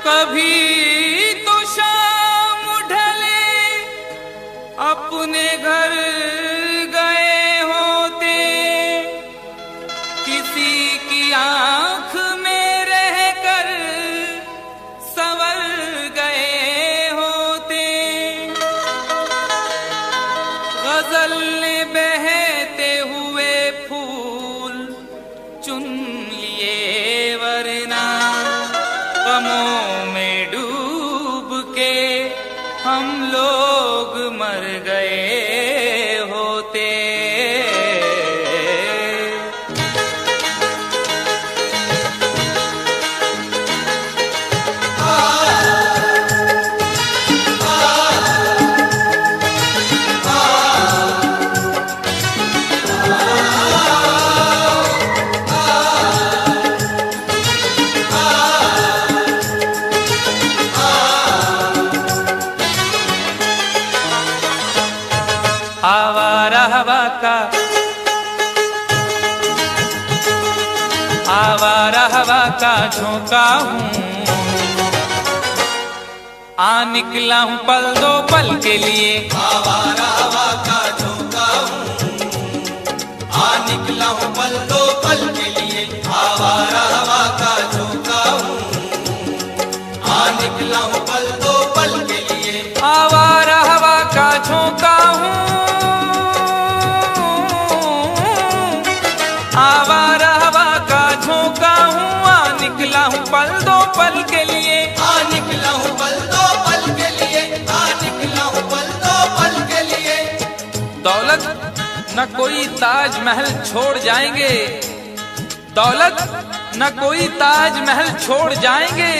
कभी तो शाम ढले अपने घर गए होते, किसी की आंख में रहकर संवर गए होते। गजल ने बहते हुए फूल चुन लिए, वरना गमों में डूब के हम लोग मर गए होते। आवारा हवा का झोंका हूँ, आ निकला हूँ पल दो पल के लिए। आवारा हवा का झोंका हूँ, आ निकला हूँ पल दो पल के लिए। आवारा हवा का झोंका हूँ, आ निकला हूँ पल दो पल के लिए। आवारा हवा का झोंका हूँ, आवारा हवा का झोंका हूँ, आ निकला हूँ पल दो पल के लिए। आ निकला हूँ पल दो पल के लिए, आ निकला हूँ पल दो पल के लिए। दौलत न कोई ताजमहल छोड़ जाएंगे, दौलत न कोई ताजमहल छोड़ जाएंगे,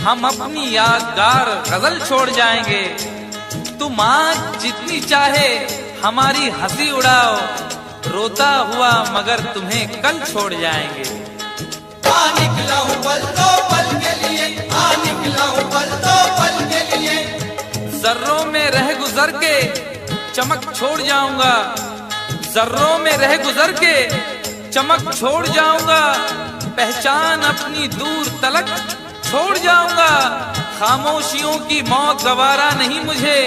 हम अपनी यादगार गजल छोड़ जाएंगे। तुम आज जितनी चाहे हमारी हंसी उड़ाओ, रोता हुआ मगर तुम्हें कल छोड़ जाएंगे। आ निकला हूँ पल दो पल के लिए, आ निकला हूँ पल दो पल के लिए। जर्रों में रह गुजर के चमक छोड़ जाऊंगा, जर्रों में रह गुजर के चमक छोड़ जाऊंगा, पहचान अपनी दूर तलक छोड़ जाऊंगा। खामोशियों की मौत गवारा नहीं मुझे,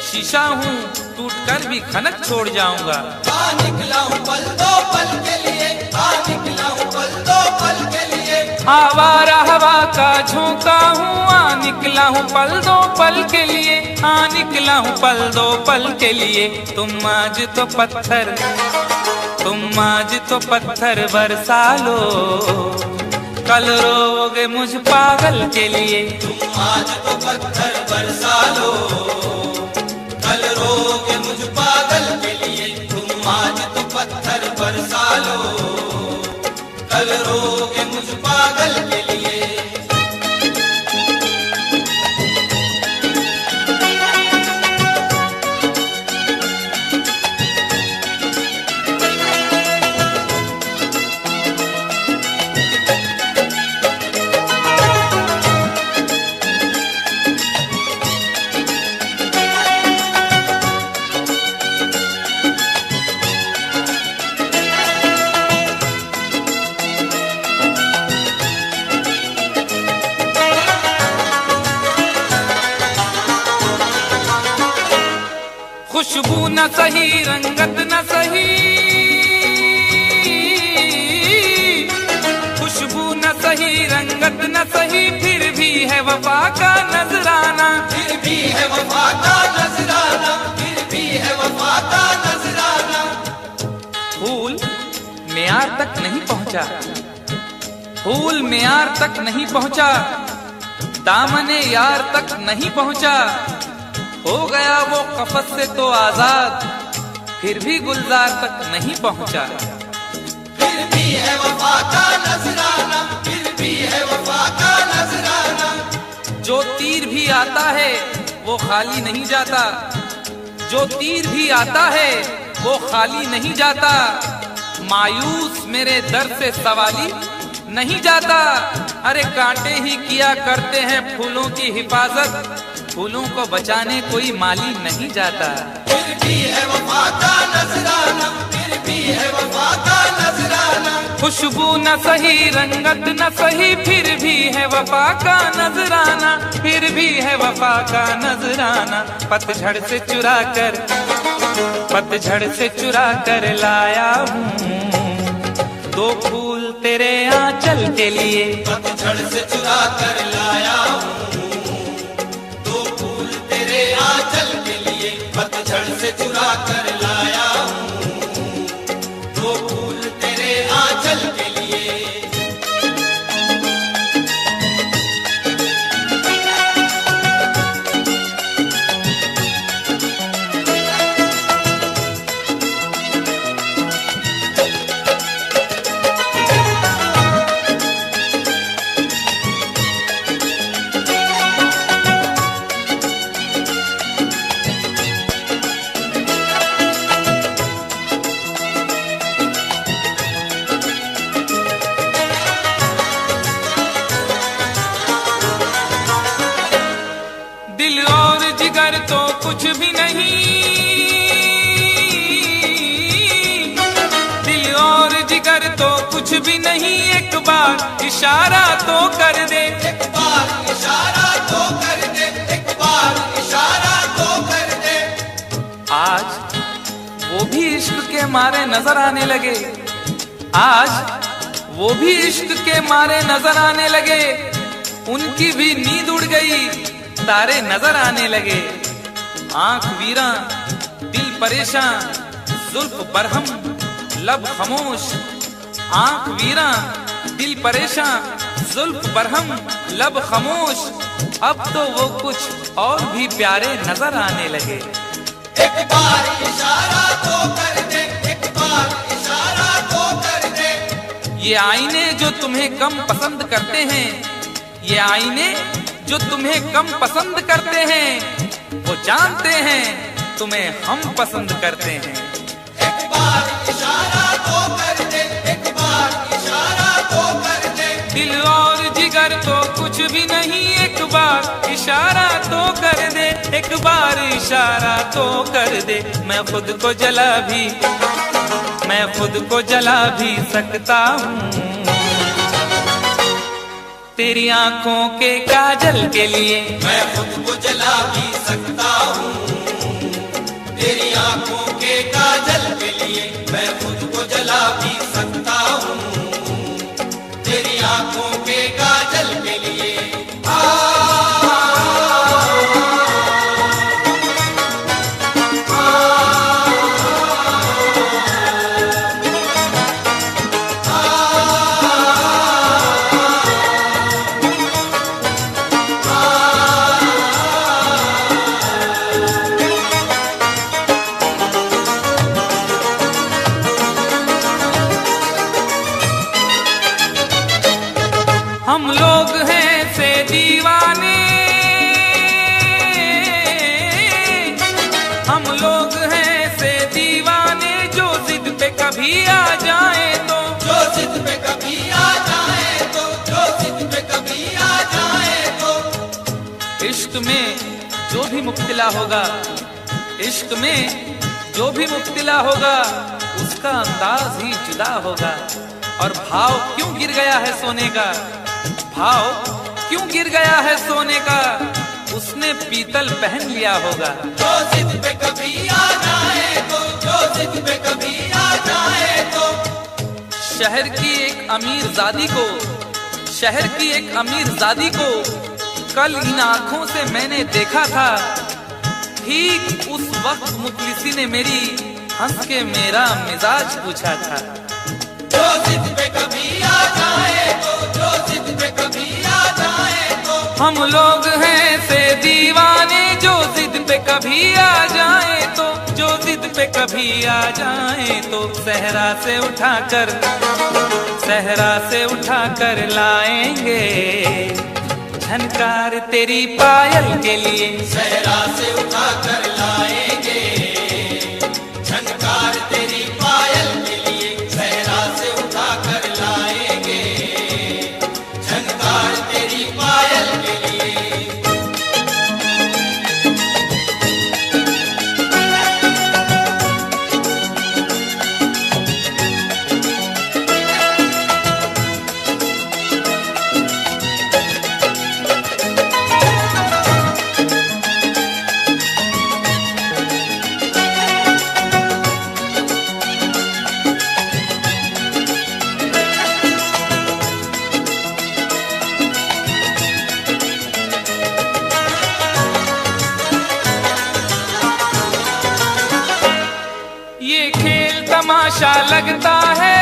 शीशा हूँ टूट कर भी खनक छोड़ जाऊंगा। आ निकला हूँ पल दो पल के लिए, आ निकला हूँ पल दो पल के लिए। आवारा हवा का झोंका हूँ, आ निकला हूँ पल दो पल के लिए, आ निकला हूँ पल दो पल के लिए। तुम आज तो पत्थर, तुम आज तो पत्थर बरसा लो, कल रोओगे मुझ पागल के लिए। तुम आज तो पत्थर बरसा लो, कल रोगे मुझ पागल के लिए। तुम आज तो पत्थर बरसा लो, कल रोगे मुझ पागल के लिए। खुशबू न सही रंगत न सही, खुशबू न सही रंगत न सही, फिर भी है वफा का नजराना, फिर भी है वफा का नजराना, फिर भी है वफा का नजराना। फूल मेयार तक नहीं पहुंचा, फूल मेयार तक नहीं पहुंचा, दामने यार तक नहीं पहुंचा, हो गया वो कफस से तो आजाद, फिर भी गुलजार तक नहीं पहुंचा। फिर भी है वफा का नजराना, फिर भी है वफा का नजराना। जो तीर भी आता है वो खाली नहीं जाता, जो तीर भी आता है वो खाली नहीं जाता, मायूस मेरे दर से सवाली नहीं जाता। अरे कांटे ही किया करते हैं फूलों की हिफाजत, फूलों को बचाने कोई माली नहीं जाता। फिर भी है वफा का नजराना, फिर भी है वफा का नजराना। खुशबू न सही, रंगत न सही, फिर भी है वफा का नजराना, फिर भी है वफा का नजराना। पतझड़ से चुरा कर लाया हूँ दो फूल तेरे आंचल के लिए। पतझड़ से चुरा कर लाया हूँ दो फूल तेरे आंचल के लिए। पतझड़ से चुरा कर लाया हूँ दो फूल तेरे आंचल के लिए। दिल और जिगर तो कुछ भी नहीं, दिल और जिगर तो कुछ भी नहीं, एक बार इशारा तो कर दे। एक बार इशारा तो कर दे, एक बार इशारा तो कर दे। आज वो भी इश्क के मारे नजर आने लगे, आज वो भी इश्क के मारे नजर आने लगे। उनकी भी नींद उड़ गई, तारे नजर आने लगे। आंख वीरा दिल परेशान, जुल्फ बरहम लब खामोश। आंख वीरा दिल परेशान, जुल्फ बरहम लब खामोश। अब तो वो कुछ और भी प्यारे नजर आने लगे। एक बार इशारा तो कर दे, एक बार इशारा तो कर दे। ये आईने जो तुम्हें कम पसंद करते हैं, ये आईने जो तुम्हें कम पसंद करते हैं, वो जानते हैं तुम्हें हम पसंद करते हैं। एक बार इशारा तो कर दे, एक बार इशारा तो कर दे। दिल और जिगर तो कुछ भी नहीं, एक बार इशारा तो कर दे, एक बार इशारा तो कर दे। मैं खुद को जला भी सकता हूँ तेरी आंखों के काजल के लिए। मैं खुद को जला भी सकता हूँ तेरी आंखों के काजल के लिए। मैं खुद को जला भी सकता हूँ तेरी आंखों के काजल के लिए। हम लोग हैं से दीवाने, हम लोग हैं से दीवाने, जो जिद पे कभी आ जाए तो, जो जिद पे कभी आ जाए तो, जो जिद पे कभी आ जाए तो। इश्क में जो भी मुब्तला होगा, इश्क में जो भी मुब्तला होगा, उसका अंदाज ही जुदा होगा। और भाव क्यों गिर गया है सोने का, भाव क्यों गिर गया है सोने का, उसने पीतल पहन लिया होगा। जो जिद पे कभी आ जाए तो, जो जिद पे कभी आ जाए तो। शहर की एक अमीर जादी को, शहर की एक अमीर जादी को कल इन आंखों से मैंने देखा था। ठीक उस वक्त मुखलिसी ने मेरी हंस के मेरा मिजाज पूछा था। जो जिद पे कभी आ जाए तो, जो जिद पे कभी आ जाए तो। हम लोग हैं से दीवाने, जो जिद पे कभी आ जाए तो, जो जिद पे कभी आ जाए तो। सहरा से उठाकर लाएंगे झनकार तेरी पायल के लिए। सहरा से उठाकर लाएंगे झनकार तेरी पायल के लिए। सहरा से उठाकर लाएंगे झनकार तेरी पायल के लिए। तमाशा लगता है,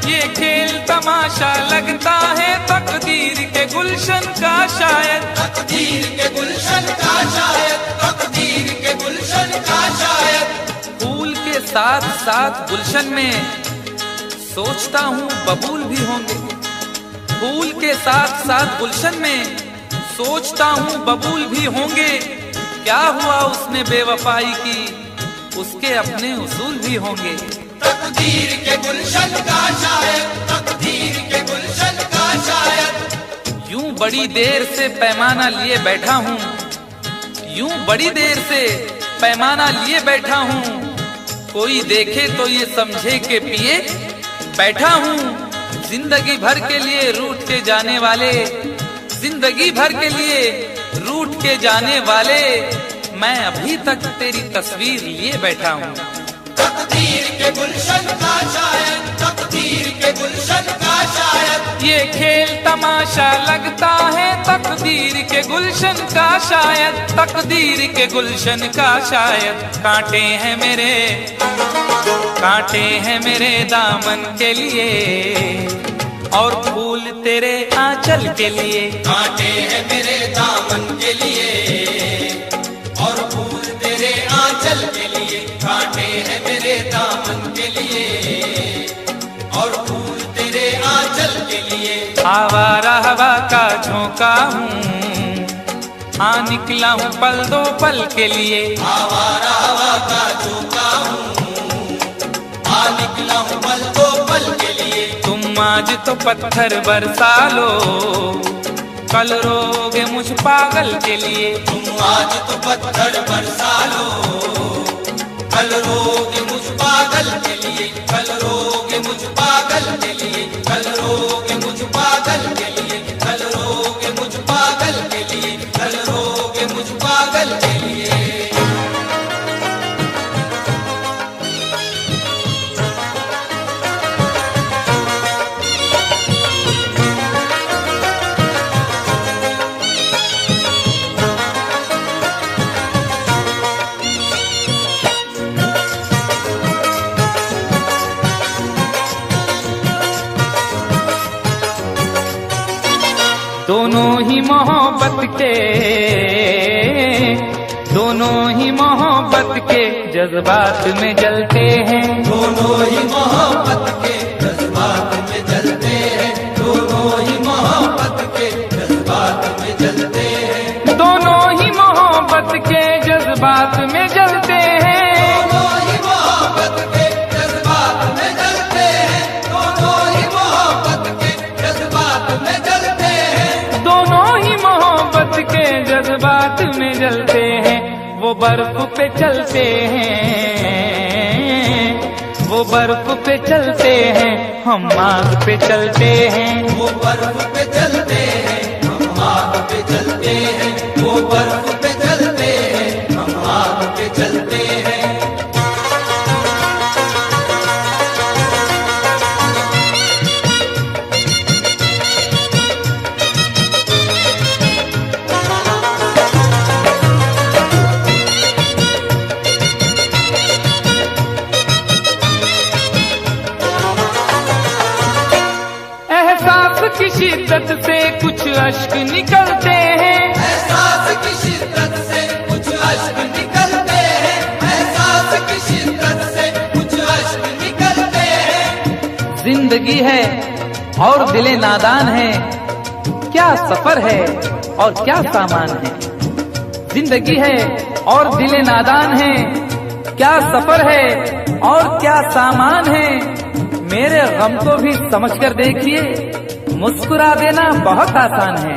ये खेल तमाशा लगता है तकदीर के गुलशन का शायद, तकदीर के गुलशन का शायद, तकदीर के गुलशन का शायद। फूल के साथ साथ गुलशन में सोचता हूँ बबूल भी होंगे, फूल के साथ साथ गुलशन में सोचता हूँ बबूल भी होंगे। क्या हुआ उसने बेवफाई की, उसके अपने उसूल भी होंगे। तकदीर के गुलशन का शायद, तकदीर के गुलशन का शायद। यूं बड़ी देर से पैमाना लिए बैठा हूँ, यूं बड़ी देर से पैमाना लिए बैठा हूँ, कोई देखे तो ये समझे के पिए बैठा हूँ। जिंदगी भर के लिए रूठ के जाने वाले, जिंदगी भर के लिए रूठ के जाने वाले, मैं अभी तक तेरी तस्वीर लिए बैठा हूँ। तकदीर के गुलशन का शायद, तकदीर के गुलशन का शायद। ये खेल तमाशा लगता है तकदीर के गुलशन का शायद, तकदीर के गुलशन का शायद। कांटे हैं मेरे, कांटे हैं मेरे दामन के लिए, और फूल तेरे आंचल के लिए। कांटे हैं मेरे दामन के लिए, और फूल तेरे आंचल के लिए। कांटे हैं मेरे दामन के लिए, और फूल तेरे आंचल के लिए। आवारा हवा का झोंका हूँ, हाँ निकला हूँ पल दो पल के लिए। आवारा हवा का झोंका हूँ, हाँ निकला हूँ पल दो पल के लिए। तुम आज तो पत्थर बरसा लो, कल रोगे मुझ पागल के लिए। तुम आज तो पत्थर बरसा लो, कल रोगे मुझ पागल के लिए। कल रोगे मुझ पागल के लिए, कल रोगे मुझ पागल के लिए, कल रोगे मुझ पागल के लिए, कल रोगे मुझ पागल के लिए। दोनों ही मोहब्बत के, दोनों ही मोहब्बत के जज्बात में जलते हैं। दोनों ही मोहब्बत के जज्बात में जलते हैं, दोनों ही मोहब्बत के जज्बात में जलते हैं। दोनों ही मोहब्बत के जज्बात में जलते हैं। दोनों ही मोहब्बत के जज्बात में जलते हैं, दोनों ही मोहब्बत के जज्बात में जलते हैं। दोनों ही मोहब्बत के जज्बात में जलते हैं। वो बर्फ पे चलते हैं, वो बर्फ पे चलते हैं, हम आग पे चलते हैं। वो बर्फ पे चलते हैं, हम आग पे चलते हैं। वो बर्फ पे चलते हैं, हम आग पे चलते हैं। की शिद्दत से कुछ अश्क निकलते हैं, एहसास की शिद्दत से कुछ अश्क निकलते हैं। एहसास की शिद्दत से कुछ अश्क निकलते हैं। जिंदगी है और दिले नादान है, क्या सफर है और क्या सामान है। जिंदगी है और दिले नादान है, क्या सफर है और क्या सामान है। मेरे गम को भी समझकर देखिए, मुस्कुरा देना बहुत आसान है।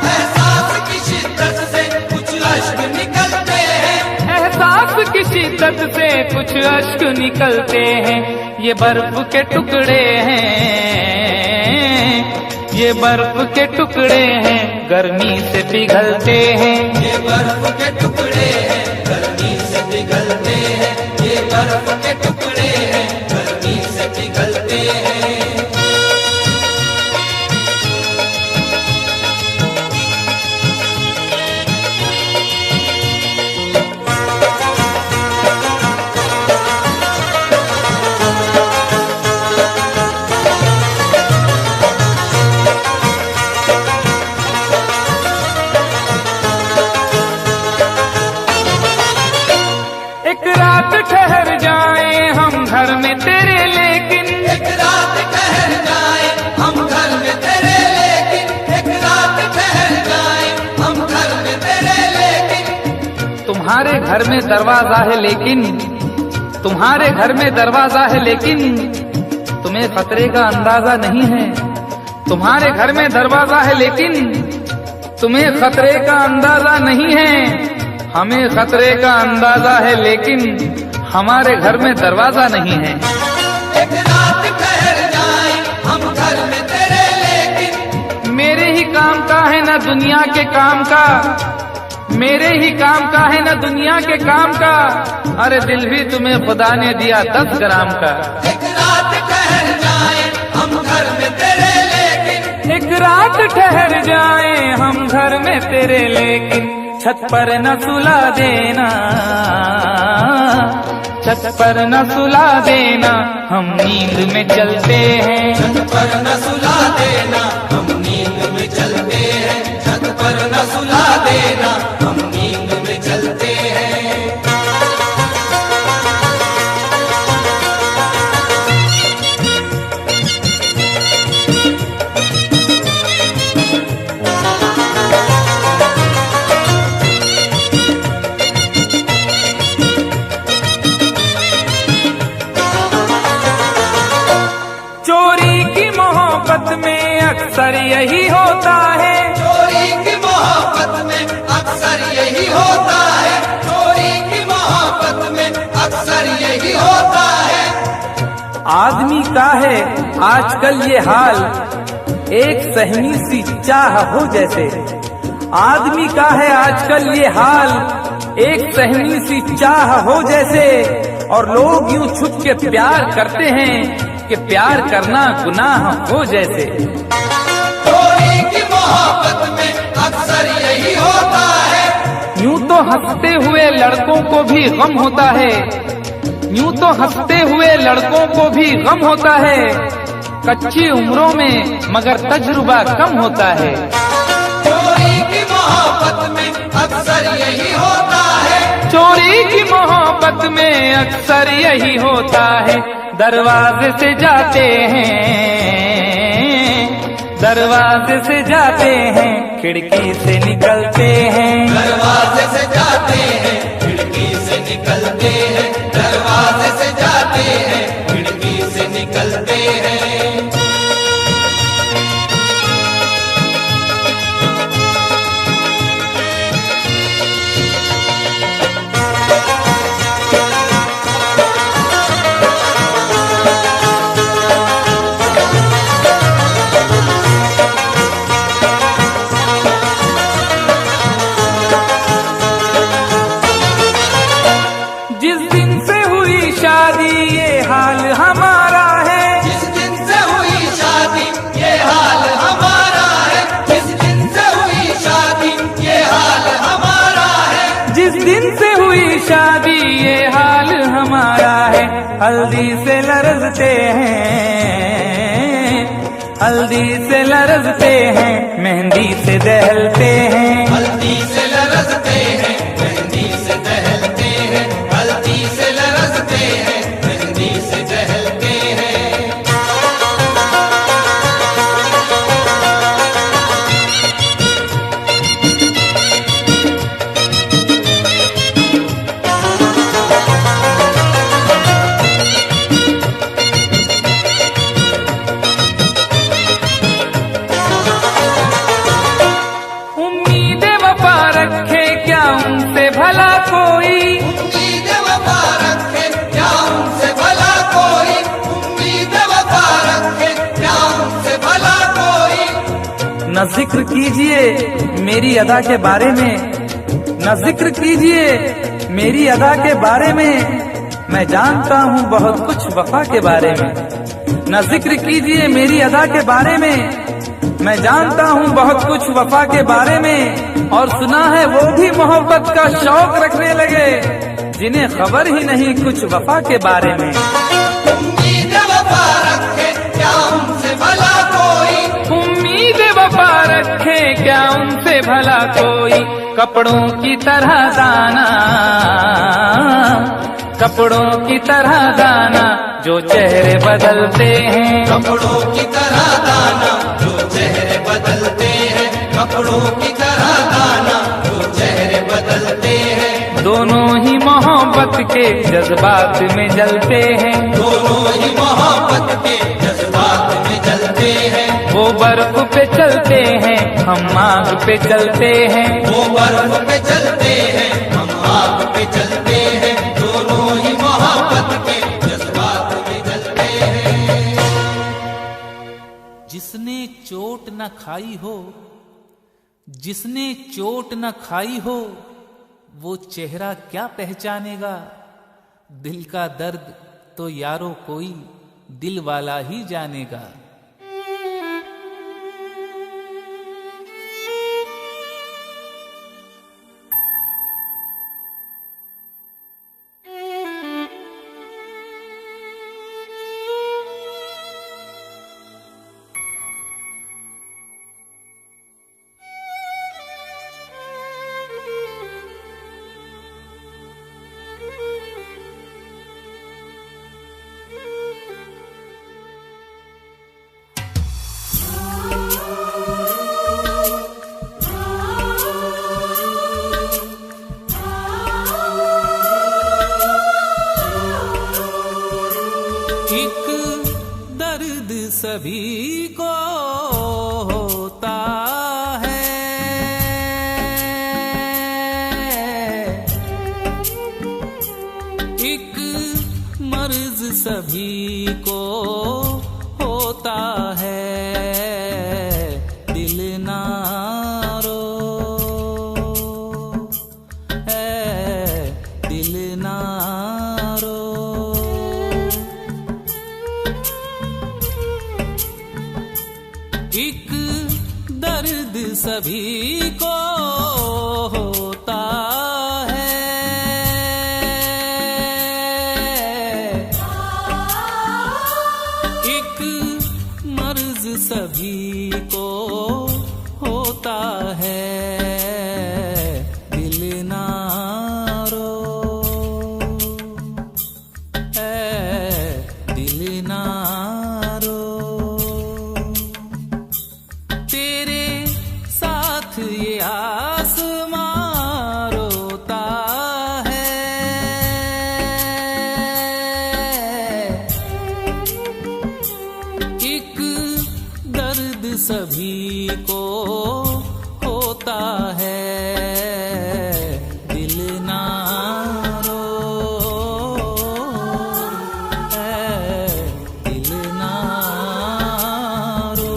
एहसास की शिद्दत से कुछ अश्क निकलते हैं, एहसास की शिद्दत से कुछ अश्क निकलते हैं। ये बर्फ के टुकड़े हैं, ये बर्फ के टुकड़े हैं, गर्मी से पिघलते हैं। ये बर्फ के टुकड़े हैं, गर्मी से पिघलते हैं। ये बर्फ के टुकड़े हैं, गर्मी से पिघलते हैं। रात ठहर जाए हम घर में तेरे लेकिन, एक रात ठहर जाए हम घर में तेरे लेकिन, एक रात ठहर जाए हम घर में तेरे लेकिन। तुम्हारे घर में दरवाजा है लेकिन, तुम्हारे घर में दरवाजा है लेकिन तुम्हें खतरे का अंदाजा नहीं है। तुम्हारे घर में दरवाजा है लेकिन तुम्हें खतरे का अंदाजा नहीं है। हमें खतरे का अंदाजा है लेकिन हमारे घर में दरवाजा नहीं है। एक रात ठहर जाए हम घर में तेरे लेकिन, मेरे ही काम का है ना दुनिया के काम का, मेरे ही काम का है ना दुनिया के काम का। अरे दिल भी तुम्हें खुदा ने दिया 10 ग्राम का। एक रात ठहर जाए हम घर में तेरे लेकिन, एक रात ठहर जाए हम घर में तेरे लेकिन छत पर न सुला देना, छत पर न सुला देना हम नींद में चलते हैं। छत पर न सुला देना हम नींद में चलते हैं, छत पर न सुला देना हम नींद में चलते हैं। में अक्सर यही होता है, चोरी की मोहब्बत में अक्सर यही होता है, चोरी की मोहब्बत में अक्सर यही होता है। आदमी का है आजकल ये हाल, एक सहनी सी चाह हो जैसे। आदमी का है आजकल ये हाल, एक सहनी सी चाह हो जैसे। और लोग यूं छुप के प्यार करते हैं कि प्यार करना गुनाह हो जैसे। चोरी की मोहब्बत में अक्सर यही होता है। यूं तो हंसते हुए लड़कों को भी गम होता है, यूं तो हंसते हुए लड़कों को भी गम होता है। कच्ची उम्रों में मगर तजुर्बा कम होता है। चोरी की मोहब्बत में अक्सर यही होता है, चोरी की मोहब्बत में अक्सर यही होता है। दरवाजे से जाते हैं, दरवाजे से जाते हैं, खिड़की से निकलते हैं। दरवाजे से जाते हैं, खिड़की से निकलते हैं, दरवाजे से जाते हैं, खिड़की से निकलते हैं। जिस दिन से हुई शादी ये हाल हमारा है, जिस दिन से हुई शादी ये हाल हमारा है, जिस दिन से हुई शादी ये हाल हमारा है। जिस दिन से हुई शादी ये हाल हमारा है। हल्दी से लरजते हैं, हल्दी से लरजते हैं, मेहंदी से दहलते हैं। हल्दी से लरजते हैं, मेहंदी से दहलते हैं, हल्दी से लरजते हैं, मेहंदी से दहलते हैं। उम्मीदें वफा रखे क्या उनसे भला कोई, उम्मीद वफा रखे क्या उनसे भला कोई, उम्मीद वफा रखे क्या उनसे भला कोई। न जिक्र कीजिए मेरी अदा के बारे में, न जिक्र कीजिए मेरी अदा के बारे में। मैं जानता हूँ बहुत कुछ वफा के बारे में। न जिक्र कीजिए मेरी अदा के बारे में, मैं जानता हूँ बहुत कुछ वफा के बारे में। और सुना है वो भी मोहब्बत का शौक रखने लगे जिन्हें खबर ही नहीं कुछ वफा के बारे में। उम्मीद वफा रखे क्या उनसे भला कोई, उम्मीद वफा रखे क्या उनसे भला कोई। कपड़ों की तरह दाना, कपड़ों की तरह दाना जो चेहरे बदलते हैं, कपड़ों की तरह दाना जो चेहरे बदलते हैं, कपड़ों की तरह दाना जो चेहरे बदलते हैं। दोनों ही मोहब्बत के जज्बात में जलते हैं, दोनों ही मोहब्बत के जज्बात में जलते हैं। वो बर्फ पे चलते हैं, हम आग पे चलते हैं। वो बर्फ पे चलते हैं, हम आग पे चलते हैं। दोनों ही मोहब्बत के जज्बात में जलते हैं। जिसने चोट न खाई हो, जिसने चोट न खाई हो, वो चेहरा क्या पहचानेगा। दिल का दर्द तो यारो कोई दिल वाला ही जानेगा। एक दर्द सभी को होता है, एक मर्ज सभी को होता है। दिल ना रो है, दिल ना रो। एक दर्द सभी को होता है, एक मर्ज सभी को होता है। दिल ना रो है, दिल ना रो। तेरे साथ ये आसमां रोता है, एक दर्द सभी को होता है। दिल ना रो है, दिल ना रो।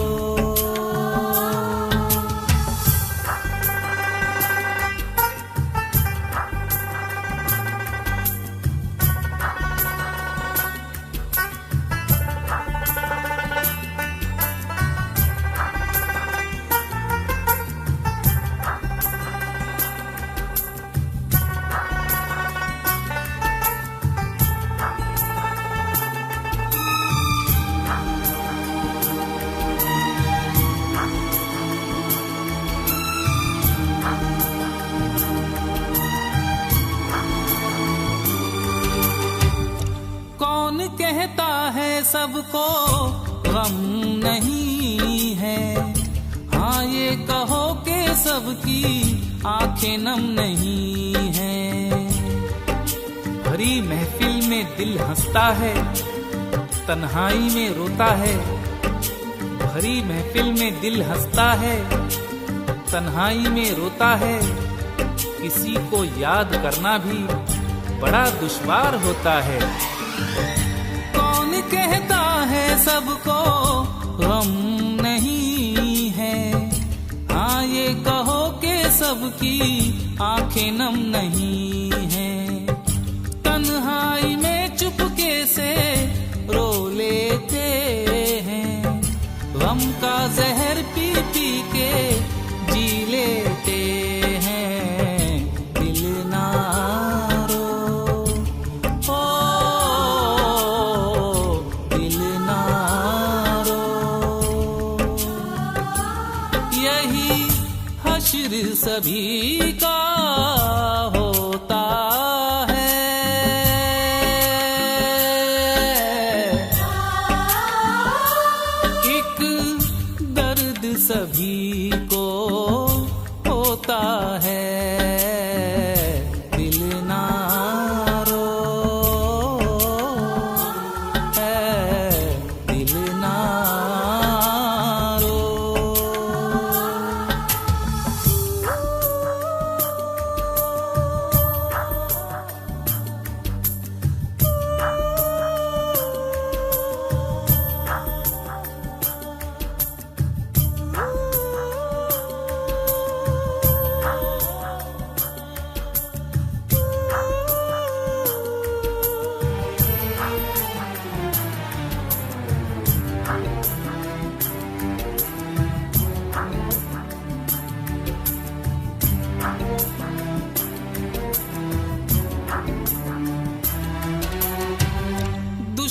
कौन कहता है सबको गम नहीं है। हाँ ये कहो कि सबकी आंखें नम नहीं है। भरी महफिल में दिल हंसता है, तन्हाई में रोता है। भरी महफिल में दिल हंसता है, तन्हाई में रोता है। किसी को याद करना भी बड़ा दुश्वार होता है। कौन कहता है सबको गम नहीं है। हाँ ये कहो कि सबकी आंखें नम नहीं है। तन्हाई में चुपके से रो लेते हैं, गम का जहर पी पी के जी लेते हैं। दिल ना हश्र सभी का होता है।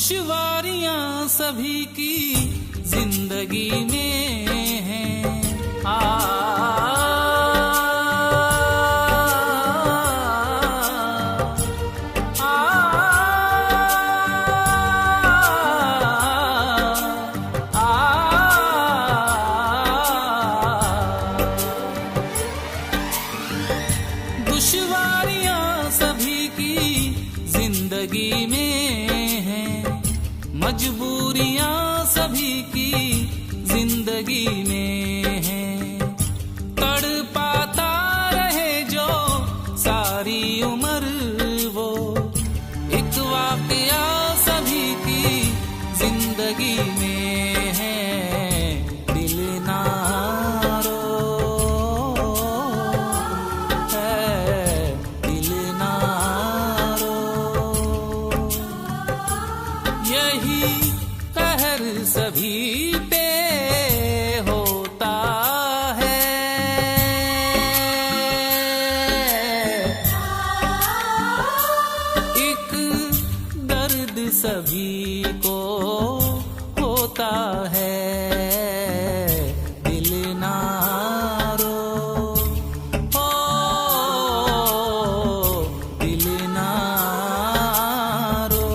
दुश्वारियां सभी की जिंदगी में हैं। दुश्वारियां सभी की जिंदगी में हैं, मजबूरियां सभी की जिंदगी में हैं। तड़पाता रहे जो सारी उम्र वो एक वाकया सभी की जिंदगी में है। दिल ना रो है, दिल ना रो, यही कहर सभी पे होता है। एक दर्द सभी को होता है। दिल ना रो, ओ दिल ना रो।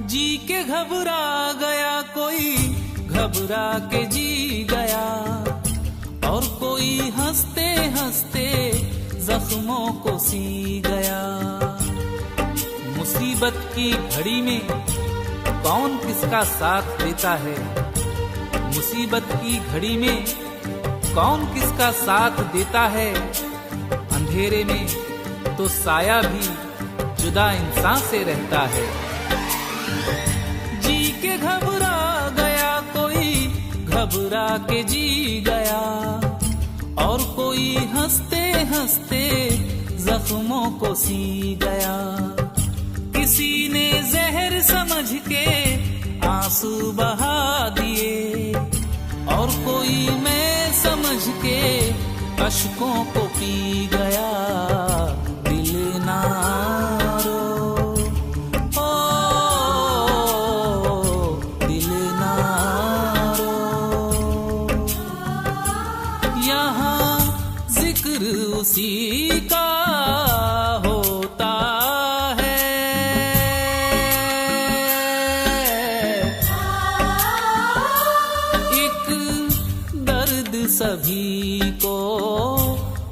जी के घबरा गया कोई, घबरा के जी गया, और कोई हंसते हंसते जख्मों को सी गया। मुसीबत की घड़ी में कौन किसका साथ देता है? मुसीबत की घड़ी में कौन किसका साथ देता है? अंधेरे में तो साया भी जुदा इंसान से रहता है। जी के घबरा गया कोई, घबरा के जी गया, और कोई हंसते हंसते जख्मों को सी गया। किसी ने जहर समझ के आंसू बहा दिए, और कोई मैं समझ के अश्कों को पी गया। दिल ना रो, ओ दिल ना रो, यहाँ जिक्र उसी का होता है। एक दर्द सभी को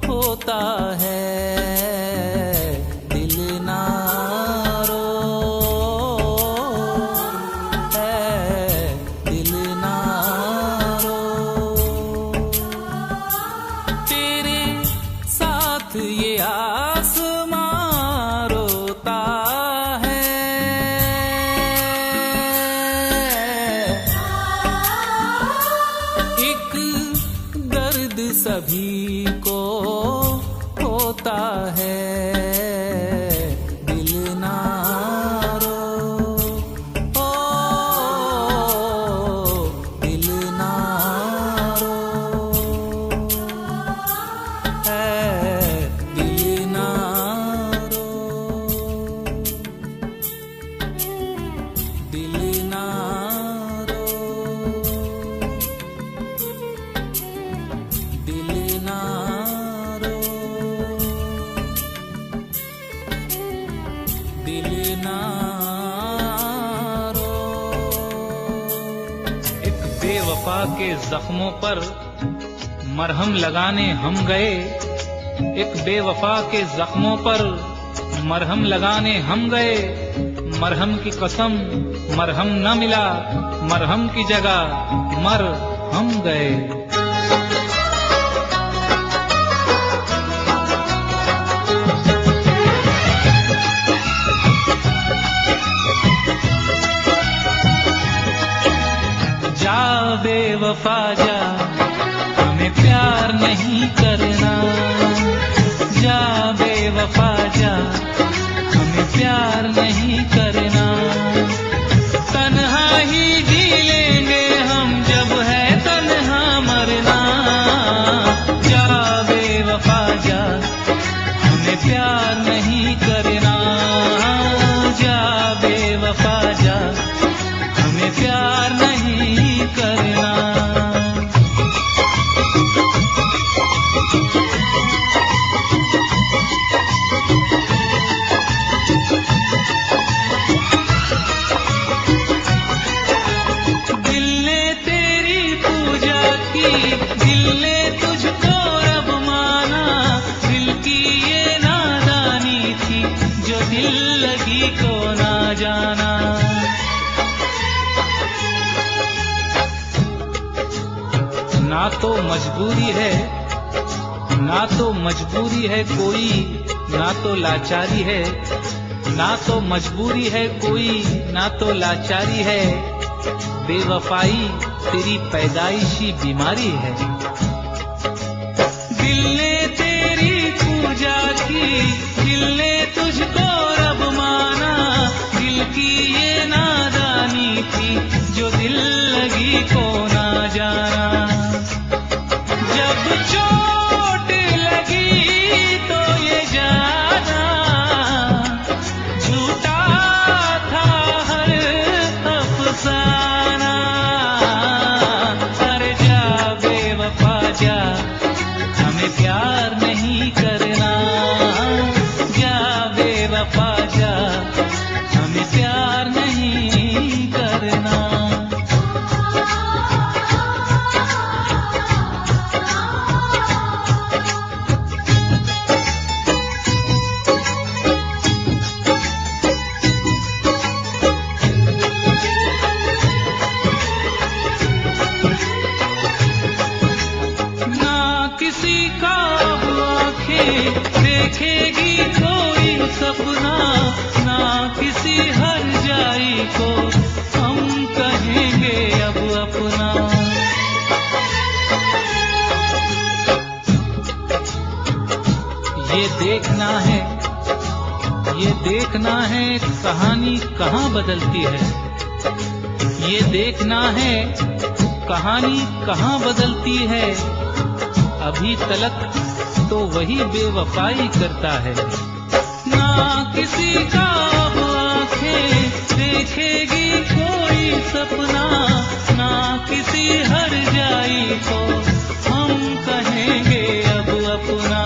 होता है। दिल ना रो है, दिल ना रो, तेरे साथ ये आसमां रोता है। एक दर्द सभी को होता है। दिल ना रो, ओ दिल ना रो है, दिल ना रो, दिल ना रो, दिल ना रो, दिल ना रो। एक बेवफा के जख्मों पर मरहम लगाने हम गए। एक बेवफा के जख्मों पर मरहम लगाने हम गए। मरहम की कसम मरहम न मिला, मरहम की जगह मर हम गए। बेवफा जा, हमें प्यार नहीं करना। जा बेवफा जा, हमें प्यार नहीं करना। तन्हा ही जी लेंगे हम, जब है तन्हा मरना। जा बेवफा जा, हमें प्यार नहीं करना। जा बेवफा जा, हमें प्यार नहीं करना। दिल ने तेरी पूजा की, दिल ने तुझको रब माना। दिल की ये नादानी थी, जो दिल लगी को ना जाना। ना तो मजबूरी है, ना तो मजबूरी है कोई, ना तो लाचारी है। ना तो मजबूरी है कोई, ना तो लाचारी है। बेवफाई तेरी पैदाइशी बीमारी है। दिल ने तेरी पूजा की, दिल ने तुझको रब माना। दिल की ये नादानी थी, जो दिल लगी को ना जाना। जब चोट लगी तो ये जाना, झूठा था हर अफसाना। अरे जा बेवफा जा, हमें प्यार नहीं करना। जा बेवफा जा, हमें प्यार नहीं करना। ना किसी का अब आंखें देखेगी कोई सपना। ना किसी हर जाई को हम कहेंगे अब अपना। ये देखना है, ये देखना है कहानी कहाँ बदलती है। ये देखना है कहानी कहाँ बदलती है। अभी तलक तो वही बेवफाई करता है। ना किसी का अब आंखें देखेगी कोई सपना। ना किसी हर जाई को हम कहेंगे अब अपना।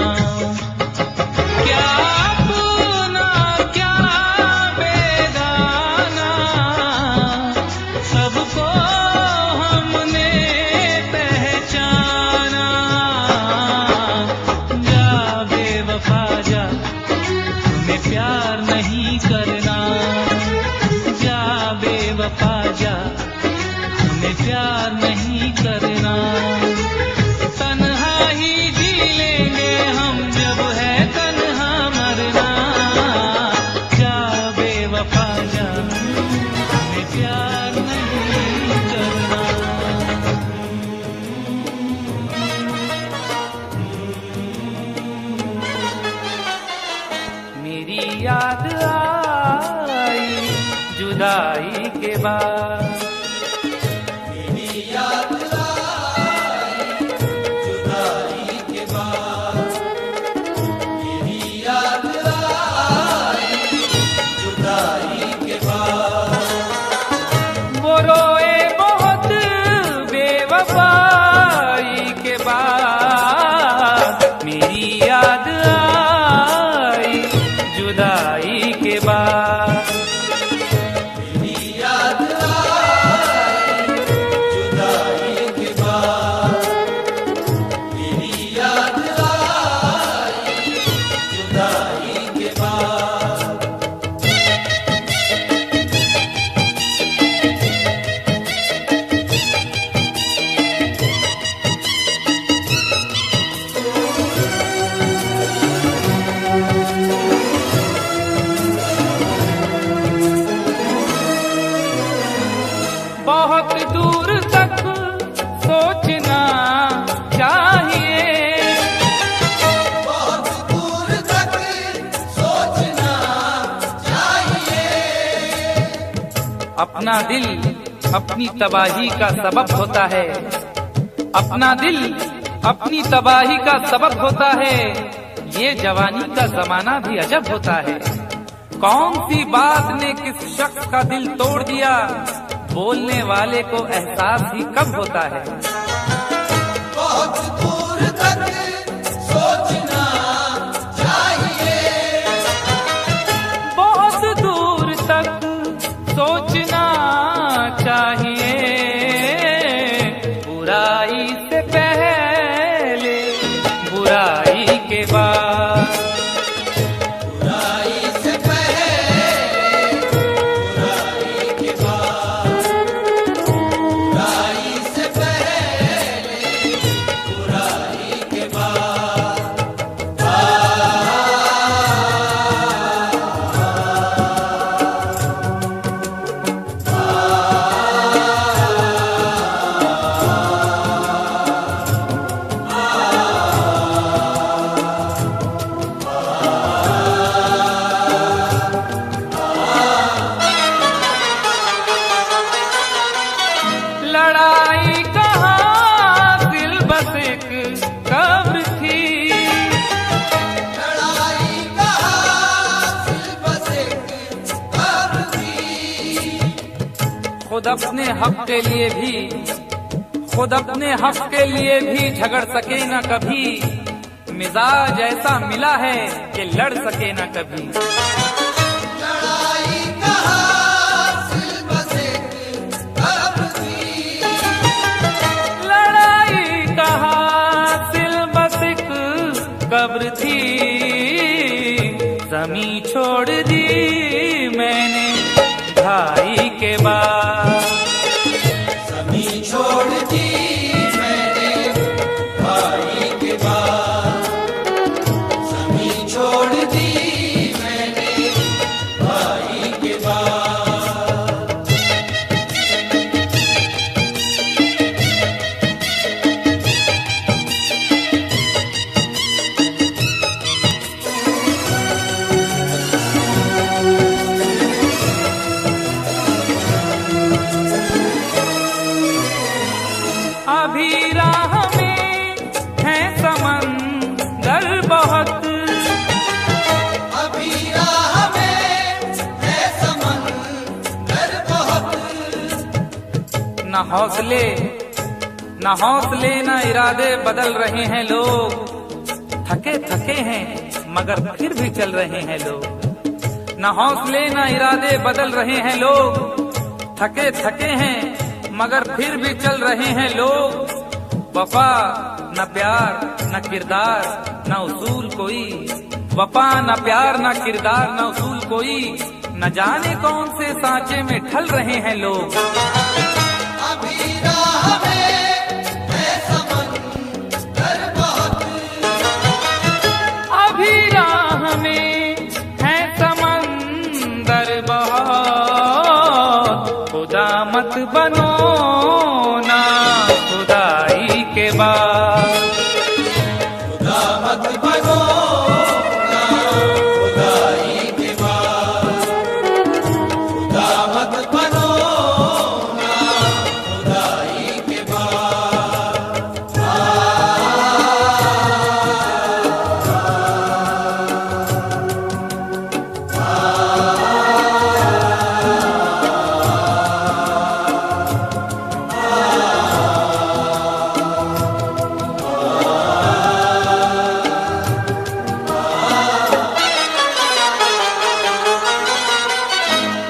क्या अपना क्या बेगाना, सबको हमने पहचाना। जा बेवफा जा, हमें प्यार नहीं करना। जा बेवफा जा, हमें प्यार नहीं करना। तन्हा ही जी लेंगे हम, जब है तन्हा मरना। जा बेवफा जा, हमें प्यार नहीं करना। मेरी याद आई जुदाई के बाद। मेरी याद आई जुदाई के बाद। मेरी याद आई जुदाई के बाद। वो रोए बहुत बेवफाई के बाद। मेरी याद आई जुदाई के बाद। मेरी याद आई अपना दिल अपनी तबाही का सबब होता है। अपना दिल अपनी तबाही का सबब होता है। ये जवानी का जमाना भी अजब होता है। कौन सी बात ने किस शख्स का दिल तोड़ दिया, बोलने वाले को एहसास ही कब होता है। बहुत दूर तक सोचना चाहिए, बहुत दूर तक सोचना चाहिए। बुराई से पहले बुराई के बाद, बुराई से पहले बुराई के बाद, बुराई से पहले बुराई के बाद। लड़ाई कहाँ दिल बस एक कब्र थी। लड़ाई कहाँ दिल बस एक कब्र थी। खुद अपने हक के लिए भी, खुद अपने हक के लिए भी झगड़ सके न कभी। मिजाज ऐसा मिला है कि लड़ सके न कभी। लड़ाई कहाँ दिल बस एक कब्र थी। लड़ाई कहाँ दिल बस एक कब्र थी। जमी छोड़ दी मैंने भाई के बाद। जमीन छोड़ दी मैंने भाई के बाद, जमीन छोड़ दी मैंने भाई के बाद। अभी राह में है समंदर बहुत, अभी राह में है समंदर बहुत। न हौसले न इरादे बदल रहे हैं लोग। थके थके हैं मगर फिर भी चल रहे हैं लोग। न हौसले न इरादे बदल रहे हैं लोग। थके थके हैं मगर फिर भी चल रहे हैं लोग। वफा न प्यार न किरदार न उसूल कोई। वफा न प्यार न किरदार न उसूल कोई। न जाने कौन से सांचे में ढल रहे हैं लोग। अभी राह में है समंदर बहुत, अभी राह में है समंदर बहुत। खुदा मत बनो ना खुदाई के बाद। खुदा मत बनो ना खुदाई के बाद, खुदा मत बनो ना खुदाई के बाद।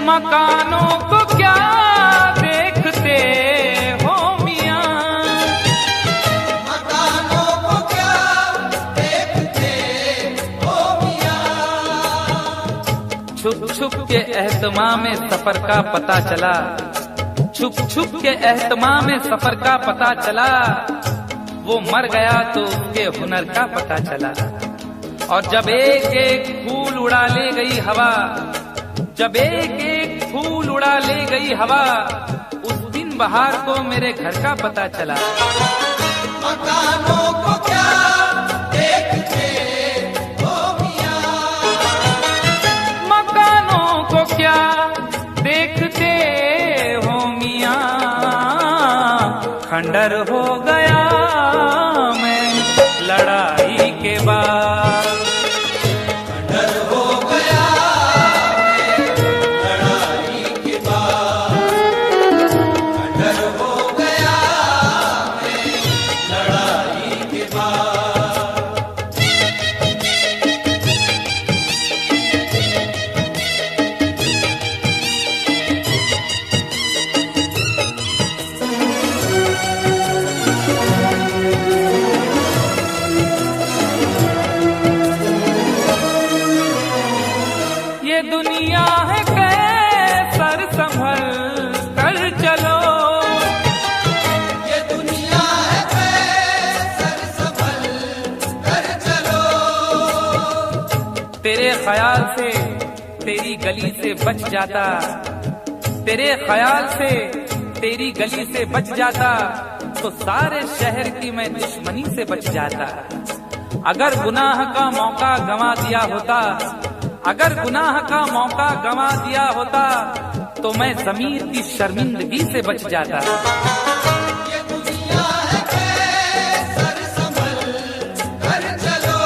मकानों को क्या देखते हो मियां, मकानों को क्या देखते हो मियां। छुप छुप के एहतमाम में सफर का पता चला। छुप छुप के एहतमाम में सफर का पता चला। वो मर गया तो उसके हुनर का पता चला। और जब एक एक फूल उड़ा ले गई हवा, जब एक एक फूल उड़ा ले गई हवा, उस दिन बहार को मेरे घर का पता चला। मकानों को क्या देखते हो मियां, मकानों को क्या देखते खंडर हो गया मैं लड़ाई के बाद। खंडर हो गया मैं लड़ाई के बाद, खंडर हो गया मैं लड़ाई के बाद। ये दुनिया है कैसर संभल कर चलो, ये दुनिया है कैसर संभल कर चलो। तेरे ख्याल से तेरी गली से बच जाता, तेरे ख्याल से तेरी गली से बच जाता तो सारे शहर की मैं दुश्मनी से बच जाता। अगर गुनाह का मौका गंवा दिया होता, अगर गुनाह का मौका गंवा दिया होता तो मैं ज़मीर की शर्मिंदगी से बच जाता। ये दुनिया है कैसर संभल कर चलो,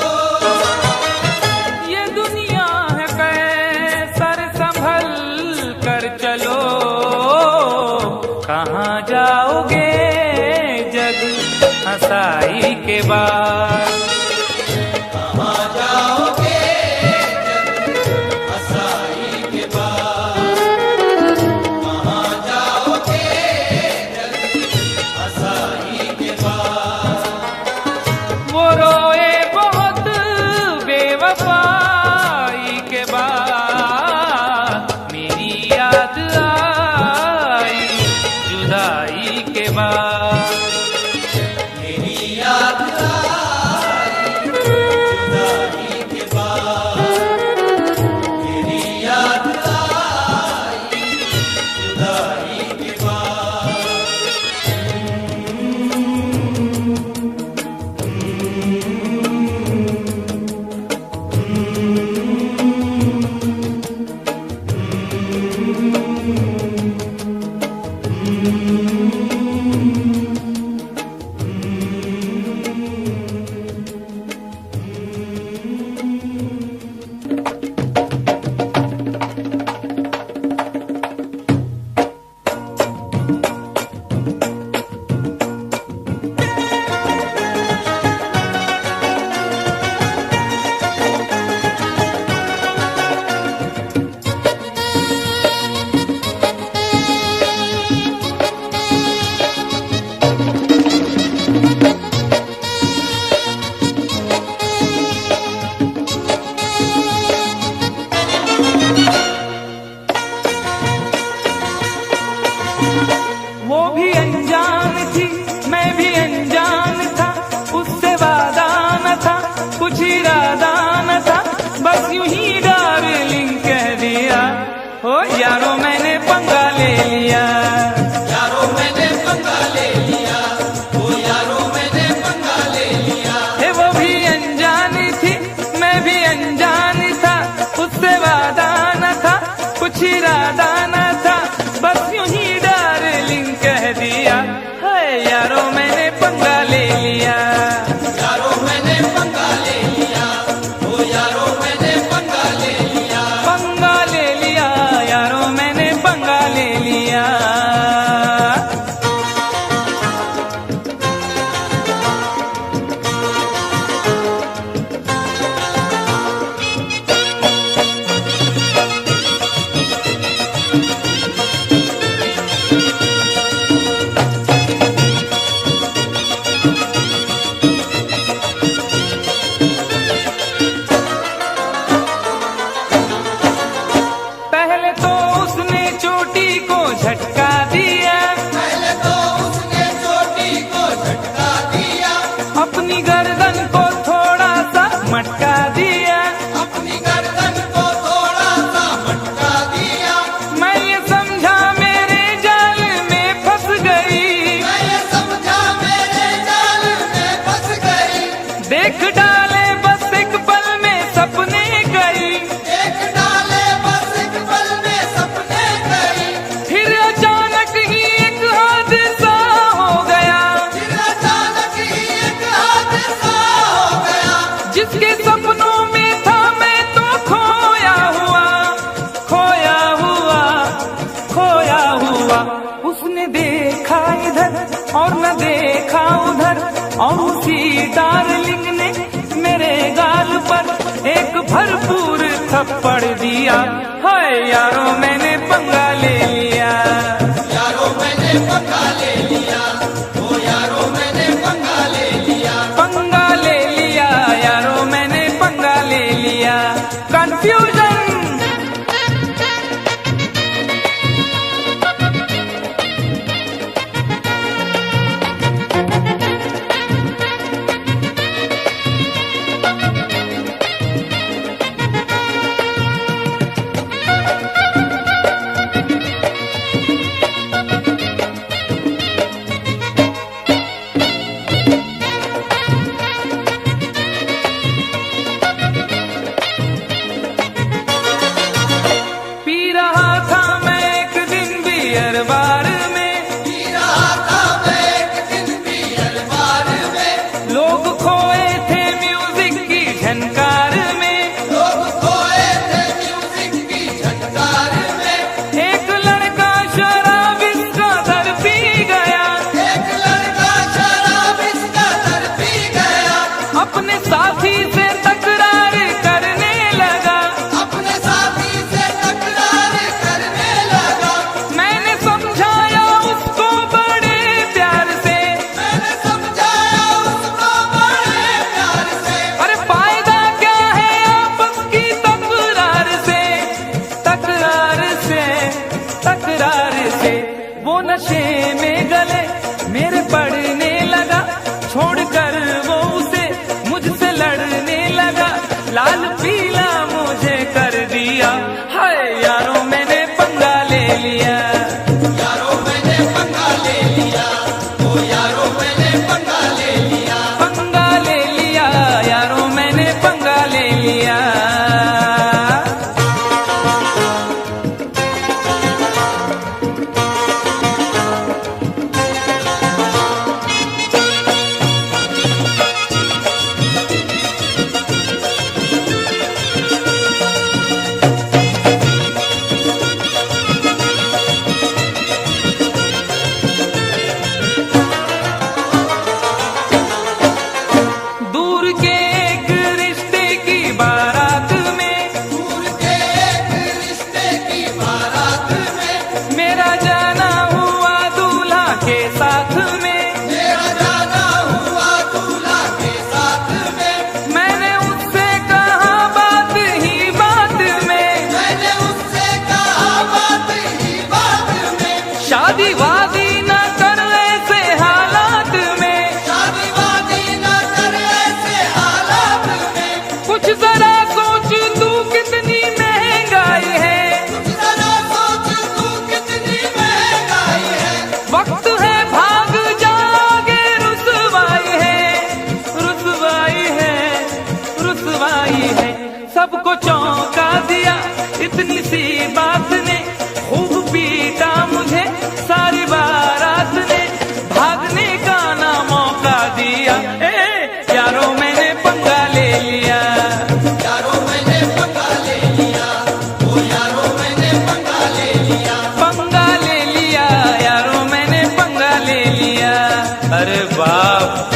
ये दुनिया है कैसर संभल कर चलो। कहाँ जाओगे जग हंसाई के बाद, कहाँ जाओगे हंसाई के बाद, कहाँ जाओगे हंसाई के बाद। वो रोए बहुत बेवफाई के बाद, मेरी याद आई जुदाई के बाद। मेरी याद आई जुदाई के बाद, मेरी याद आई जुदाई के बाद। वो भी अनजान थी मैं भी अनजान था, उससे वादा न था कुछ इरादा न था, बस यूं ही डार्लिंग कह दिया। हो यारो मैंने पंगा ले लिया, यारो मैंने पंगा ले लिया, ओ यारो मैंने पंगा ले लिया। हे वो भी अनजान थी मैं भी अनजान था, उससे वादा न था कुछ इरादा न था, बस यूं ही डार्लिंग कह दिया। है यारो मैंने पंगा ले लिया, यारो मैंने पंगा ले लिया, ओ यारो मैंने पंगा ले लिया। पंगा ले लिया यारो मैंने पंगा ले लिया। और उसी डार्लिंग ने मेरे गाल पर एक भरपूर थप्पड़ दिया। हाय यारो मैंने पंगा ले लिया, यारो मैंने पंगा ले लिया, ओ यारो मैंने पंगा ले लिया, पंगा ले लिया यारो मैंने पंगा ले लिया। कंफ्यूजन बार में पी रहा था मैं एक दिन बियर बार में, लोग खोए थे म्यूजिक की झनकार में, लोग खोए थे म्यूजिक की झनकार में। एक लड़का शराब इसका दर पी गया, एक लड़का शराब इसका दर पी गया, अपने साथी से तकरार करने लगा, अपने साथी से तकरार करने लगा। मैंने समझाया उसको बड़े प्यार से, मैंने समझाया उसको बड़े प्यार से, अरे फायदा क्या है आपस की तकरार से, तकरार से, तकरार से। वो नशे में गले मेरे पड़ने लगा, छोड़कर वो उसे मुझसे लड़ने लगा, लाल पीला मुझे कर दिया। हाय यारो मैंने पंगा ले लिया, यारो मैंने पंगा ले लिया, ओ यारो मैंने पंगा ले लिया, पंगा ले लिया यारो मैंने पंगा ले लिया। दूर के एक रिश्ते की बारात में, दूर के एक रिश्ते की बारात में, मेरा जाना हुआ दूल्हा के साथ में, मेरा जाना हुआ दूल्हा के साथ में। मैंने उससे कहा बात ही बात में, मैंने उससे कहा बात ही बात में, शादी वादी न कर ऐसे हालात में, शादी वादी न कर ऐसे हालात में। कुछ जरा सोच तू कितनी महंगाई है, जरा सोच तू कितनी महंगाई है, वक्त है भाग जागे, रुसवाई है, रुसवाई है, रुसवाई है। सबको चौंका दिया इतनी सी बात ने, खूब पीटा मुझे सारी बारात ने, भागने का ना मौका दिया। यारो मैंने पंगा ले लिया, यारो मैंने पंगा ले लिया, ओ यारो मैंने पंगा ले लिया, पंगा ले लिया यारो मैंने पंगा ले लिया। अरे बाप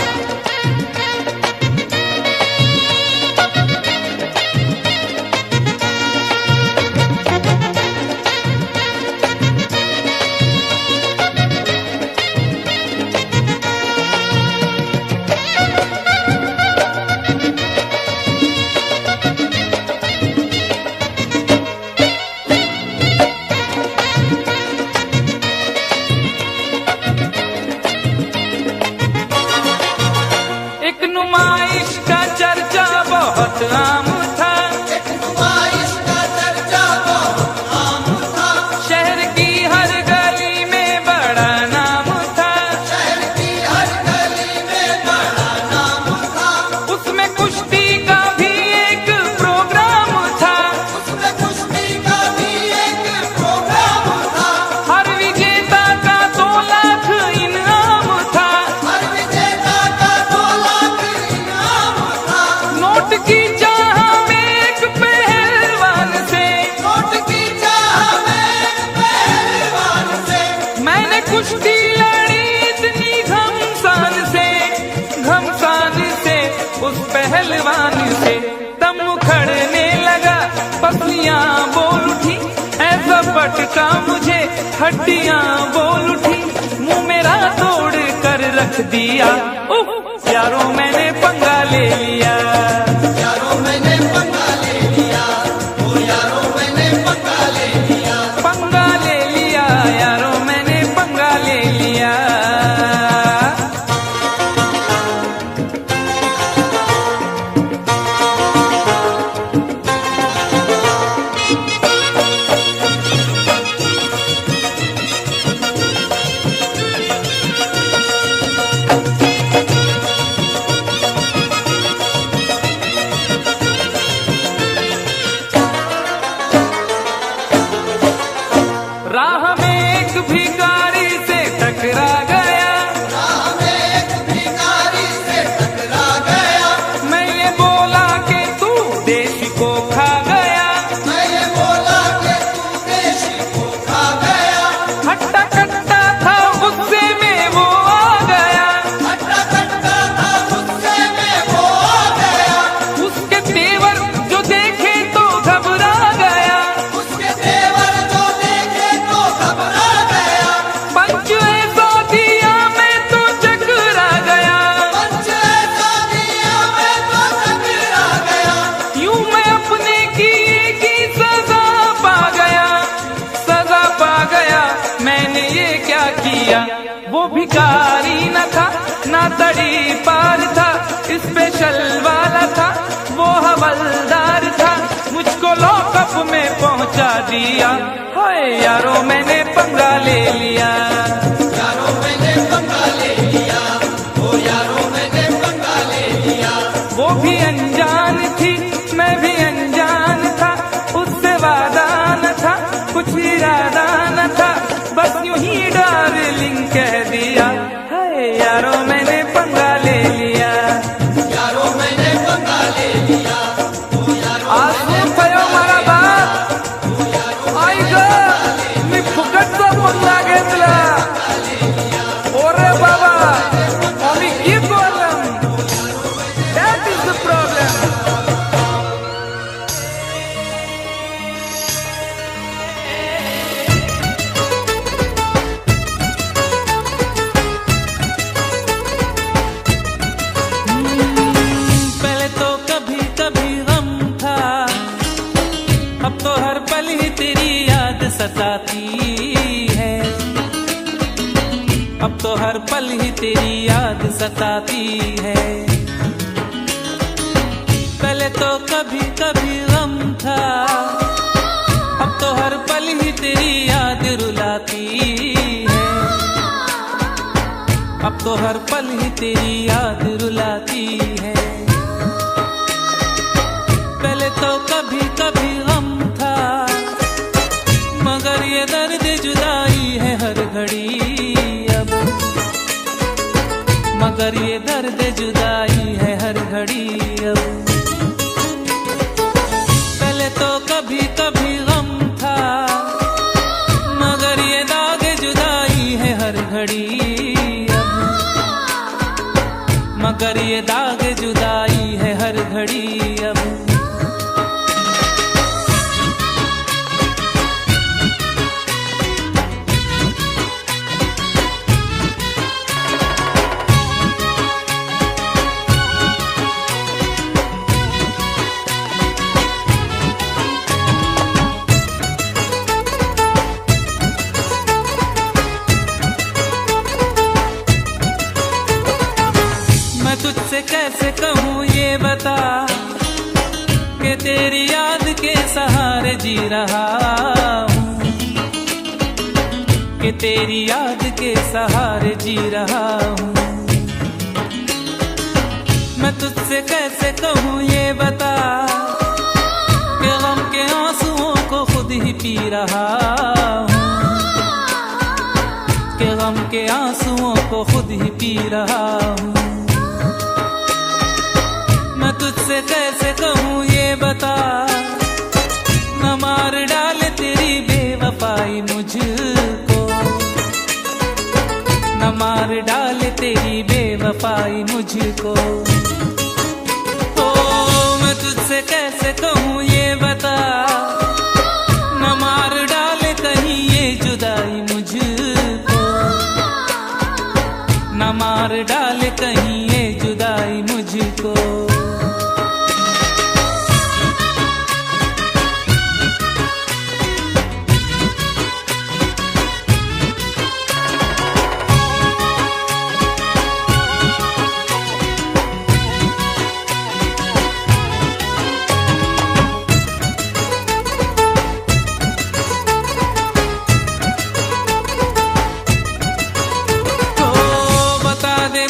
हड्डियां बोल उठी, ऐसा पटका मुझे हड्डियां बोल उठी, मुंह मेरा तोड़ कर रख दिया। उफ यारों मैंने पंगा ले लिया, यारों मैंने पंगा ले लिया, ओ यारों मैंने पंगा ले लिया, पंगा ले लिया, यारों मैंने पंगा ले लिया। राह में एक भिखारी से टकरा गया, राह में एक भिखारी से टकरा गया, मैं ये बोला कि तू देश को खा गया, मैं ये बोला कि तू देश को खा गया, हट्टा कट्टा था गुस्से में वो आ गया, हट्टा कट्टा था गुस्से में वो आ गया, उसके तेवर जो देखे तो घबरा गया, उसके तेवर जो देखे तो घबरा गया, पंच ऐसा दिया मैं तो चकरा गया, पंच ऐसा दिया मैं तो टकरा गया, यूं मैं अपने किए की सजा पा गया, सजा पा गया। मैंने ये क्या किया, वो भिखारी न था ना तड़ी पार था, स्पेशल वाला था वो हवलदार था, मुझको लॉकअप में पहुंचा दिया। हाय यारों मैंने पंगा ले लिया, यारों मैंने पंगा ले लिया, ओ यारों मैंने पंगा ले लिया, वो भी अनजान थी मैं भी अनजान था, उससे वादा न था कुछ इरादा न था, बस यूं ही डार्लिंग कह दिया। हाय यारों मैंने पंगा ले लिया, यारों मैंने पंगा ले लिया, ओ यारों आजू भयो मारा बाप आई ग मी फुकटचा पंगा घेतला, ओरे बाबा आम्ही की problem, that is the problem. पहले तो कभी कभी गम था, अब तो हर पल ही तेरी याद सताती है, अब तो हर पल ही तेरी याद सताती है। पहले तो कभी कभी गम था, अब तो हर पल ही तेरी याद रुलाती है, अब तो हर पल ही तेरी याद रुलाती है। पहले तो कभी कभी गम था, मगर ये दर्द जुदाई है हर घड़ी अब, मगर ये दर्द जुदाई है हर घड़ी अब। पहले तो कभी कभी गम था, मगर ये दाग जुदाई है हर घड़ी अब, मगर ये दाग जुदाई है हर घड़ी अब। मैं तुझसे कैसे कहूँ ये बता, कि तेरी याद के सहारे जी रहा हूँ, कि तेरी याद के सहारे जी रहा हूँ। मैं तुझसे कैसे कहूँ ये बता, कि गम के आंसुओं को खुद ही पी रहा हूँ, कि गम के आंसुओं को खुद ही पी रहा हूँ। मैं तुझसे कैसे कहूँ ये बता, न मार डाले तेरी बेवफाई मुझको, न मार डाले तेरी बेवफाई मुझको। ओ मैं तुझसे कैसे कहूँ ये बता, मार डाले कहीं ये जुदाई मुझको।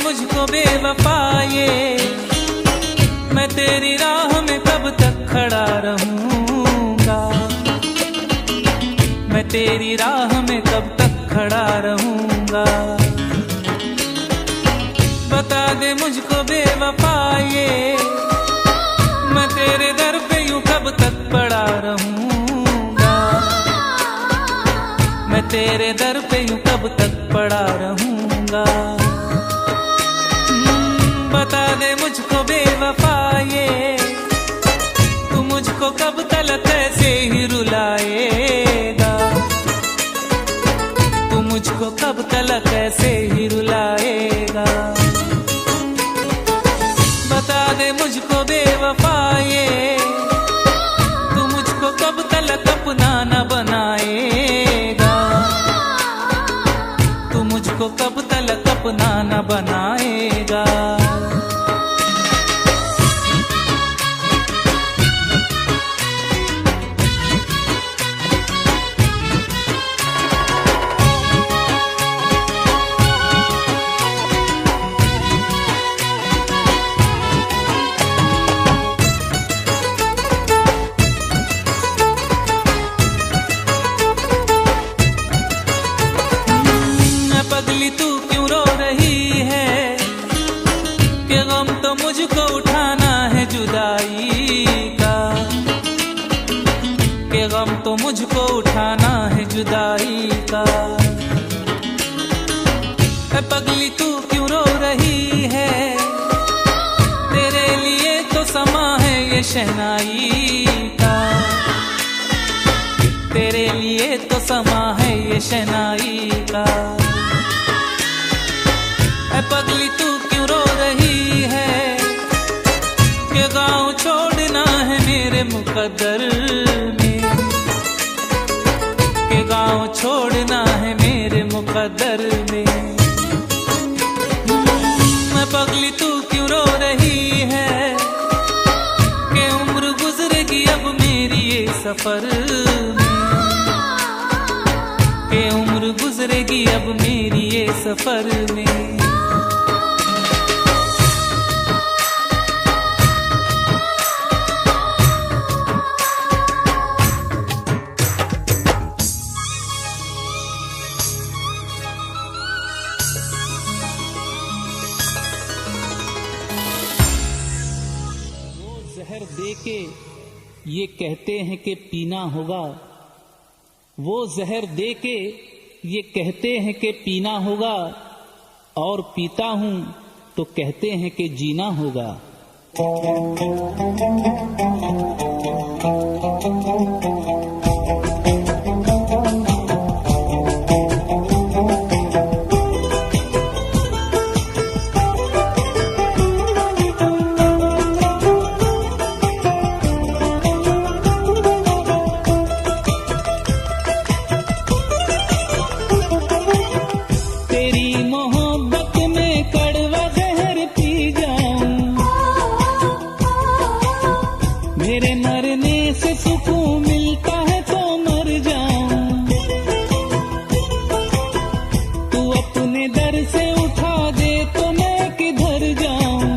मुझको बेवफा ये मैं तेरी राह में कब तक खड़ा रहूंगा, मैं तेरी राह में कब तक खड़ा रहूंगा। बता दे मुझको बेवफा ये मैं तेरे दर पे यूं कब तक पड़ा रहूंगा, मैं तेरे दर पे यूं कब तक पड़ा रहूंगा। बता दे मुझको बेवफा ये तू मुझको कब तलक ऐसे ही रुलाएगा, तू मुझको कब तलक ऐसे ही रुलाएगा। बता दे मुझको बेवफा ये तू मुझको कब तलक अपना न बनाएगा, तू मुझको कब तलक अपना न बनाएगा। पगली तू क्यों रो रही है कि गम तो मुझको उठाना है जुदाई का, कि गम तो मुझको उठाना है जुदाई का। पगली तू क्यों रो रही है तेरे लिए तो समा है ये शहनाई का, तेरे लिए तो समा है ये शहनाई का। पगली तू क्यों रो रही है कि गाँव छोड़ना है मेरे मुकद्दर में, कि गाँव छोड़ना है मेरे मुकद्दर में। पगली तू क्यों रो रही है कि उम्र गुजरेगी अब मेरी ये सफर में, कि उम्र गुजरेगी अब मेरी ये सफर में। जहर दे के ये कहते हैं कि पीना होगा, वो जहर दे के ये कहते हैं कि पीना होगा, और पीता हूं तो कहते हैं कि जीना होगा। मेरे मरने से सुकून मिलता है तो मर जाऊं, तू अपने दर से उठा दे तो मैं किधर जाऊं।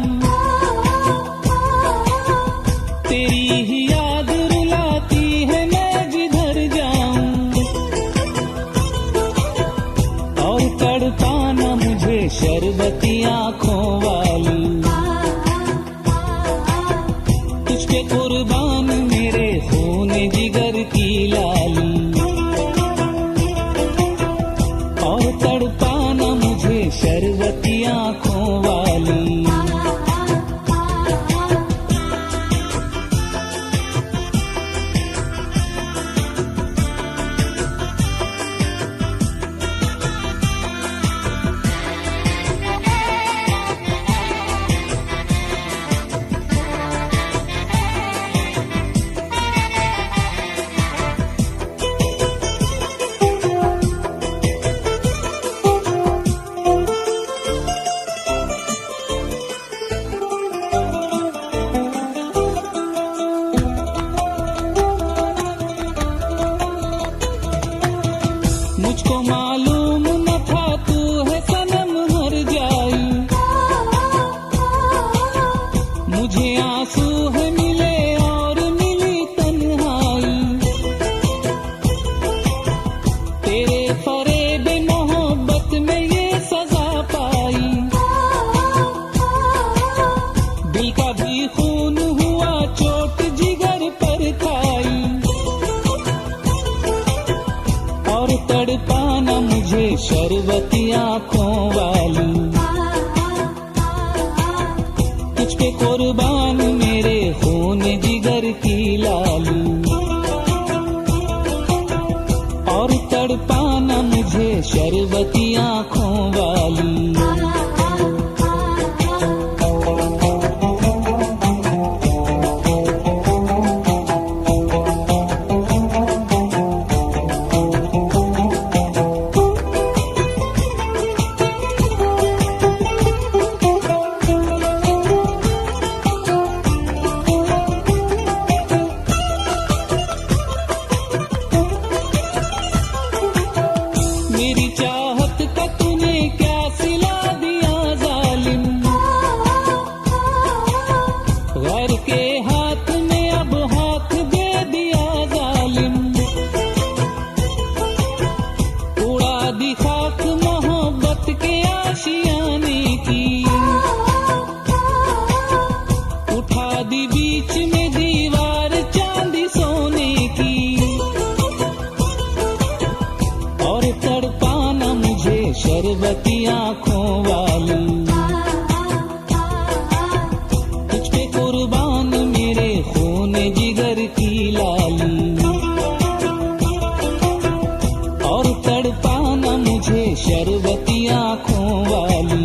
तेरी ही याद रुलाती है मैं जिधर जाऊं, और तड़पाना मुझे शरबती आंखों वाली, तुझके कुर्बान मेरे खून जिगर की लाली, और तड़पाना मुझे शरबती आंखों वाली। तड़पाना मुझे शरबती आंखों वाली, तुझ पे कुर्बान मेरे खून जिगर की लाली। और तड़पाना मुझे शरबती आंखों वाली। मेरी चाहत का तूने क्या सिला दिया जालिम, गैर के हाथ में अब हाथ दे दिया जालिम। उड़ा दी खाक मोहब्बत के आशियाने की, उठा दी बीच में दीवार चांदी सोने की। और तड़पाना मुझे शरबती आंखों वाली, तुझ पे कुर्बान मेरे खून जिगर की लाली। और तड़पाना मुझे शरबती आंखों वाली।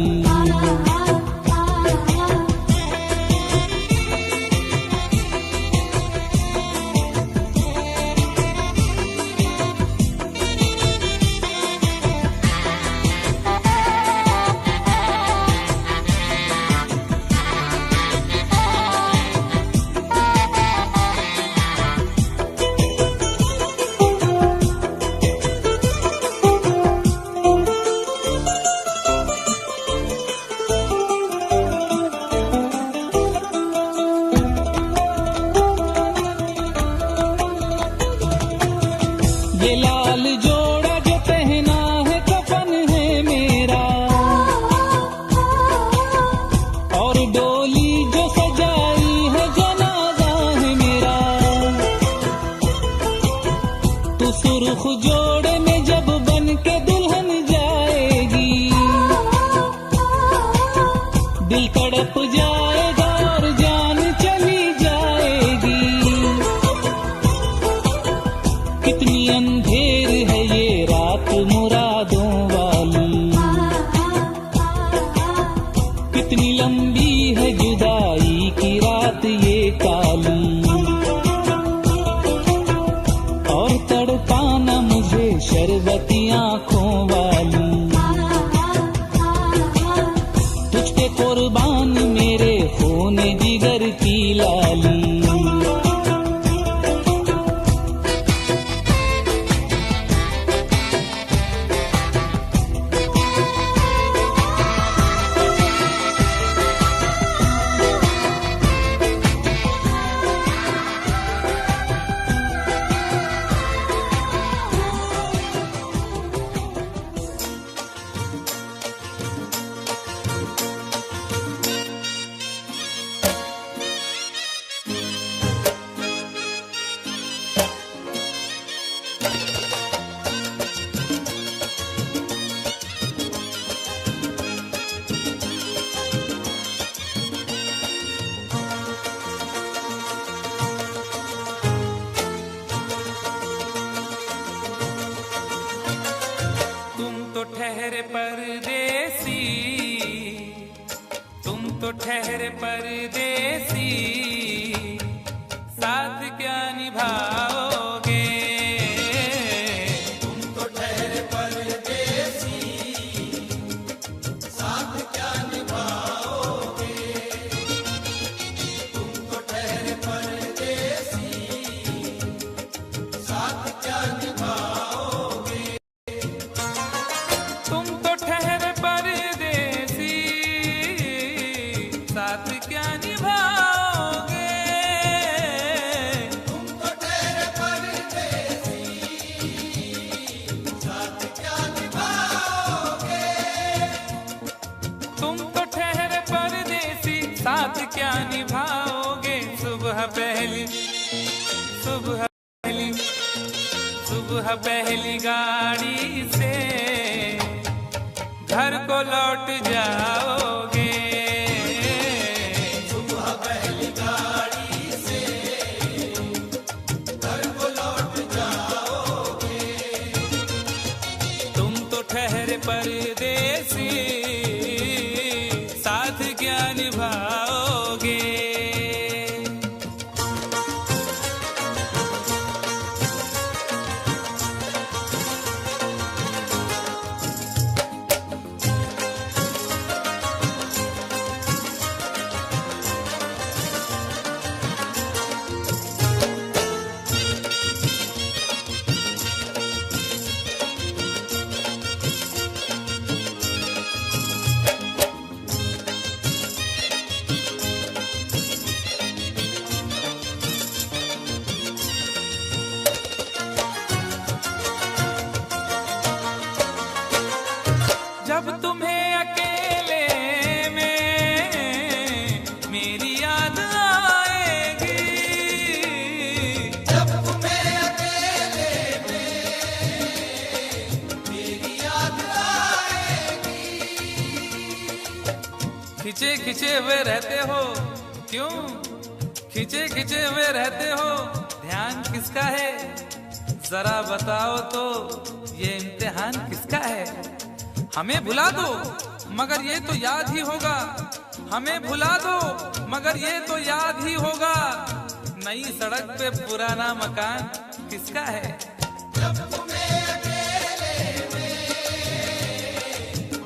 ये लाल जोड़ा जो पहना है कफन है मेरा, और डोली जो सजाई है जनाजा है मेरा। तू सुर्ख जोड़े में जब बन के दुल्हन जाएगी, दिल तड़प जाएगा और जान चली जाएगी। कितनी अंधेर है ये रात मुरादों वाली, कितनी लंबी है जुदाई की रात ये काली। और तड़पाना मुझे शरबती आंखों वाली, तुझ पे कुर्बान मेरे खून जिगर की लाली। ठहरे परदेसी, तुम तो ठहरे परदेसी, साथ क्या निभाओगे। तुम तो ठहरे परदेसी, साथ क्या निभाओगे। तुम तो ठहरे परदेसी, साथ क्या निभाओगे। तुम तो ठहरे परदेसी, साथ क्या निभाओगे। तुम तो ठहरे परदेसी, साथ क्या निभाओगे। तुम तो ठहरे परदेसी, साथ क्या निभाओगे। सुबह पहली सुबह पहली गाड़ी से घर को लौट जाओगे। सुबह पहली गाड़ी से घर को लौट जाओगे। तुम तो ठहरे परदेसी, साथ क्या निभाओगे। जब तुम्हें अकेले में मेरी याद आएगी, जब तुम्हें अकेले में मेरी याद आएगी। खिंचे खिंचे हुए रहते हो क्यों, खिंचे खिंचे हुए रहते हो, ध्यान किसका है जरा बताओ तो, ये इम्तिहान किसका है। हमें भुला दो मगर ये तो याद ही होगा, हमें भुला दो मगर ये तो याद ही होगा। नई सड़क पे पुराना मकान किसका है। जब तुम्हें अकेले में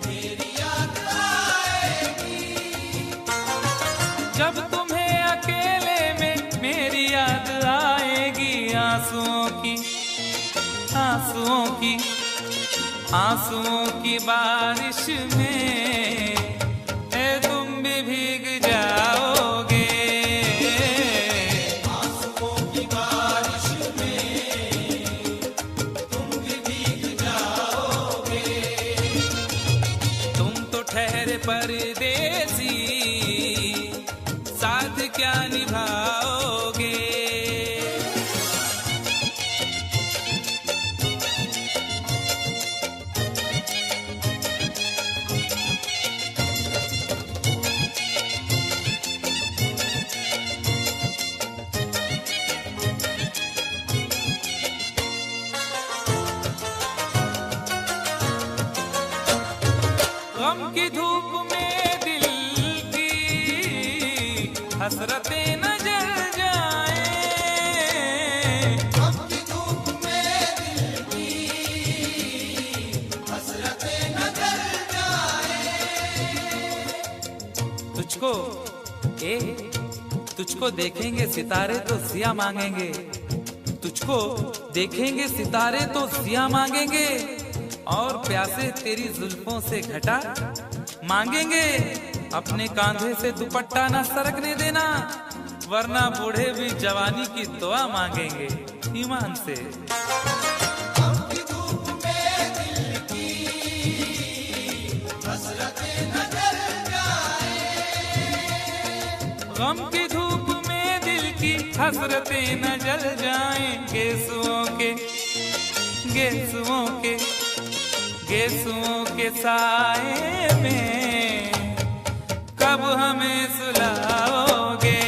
मेरी याद आएगी। जब तुम्हें अकेले में मेरी याद आएगी, आंसुओं की आंसुओं की आंसुओं की बारिश में तुम भी भीग जाओगे। आंसुओं की बारिश में तुम भी भीग जाओगे। तुम तो ठहरे परदेसी, साथ क्या निभाओगे। गम की धूप में दिल की हसरतें न जल जाए। गम की धूप में दिल की हसरतें न जल जाए। तुझको देखेंगे सितारे तो सिया मांगेंगे, तुझको देखेंगे सितारे तो सिया मांगेंगे, और प्यासे तेरी जुल्फों से घटा मांगेंगे। अपने कांधे से दुपट्टा ना सरकने देना, वरना बूढ़े भी जवानी की दुआ मांगेंगे ईमान से। गम की धूप में दिल की हसरतें न जल जाए। गम की धूप में दिल की हसरतें न जल जाएं। गेसुओं के साए में कब हमें सुलाओगे।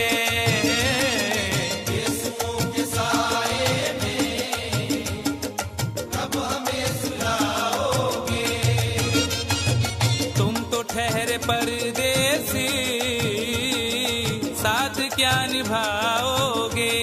गेसुओं के साए में कब हमें सुलाओगे। तुम तो ठहरे परदेसी, साथ क्या निभाओगे।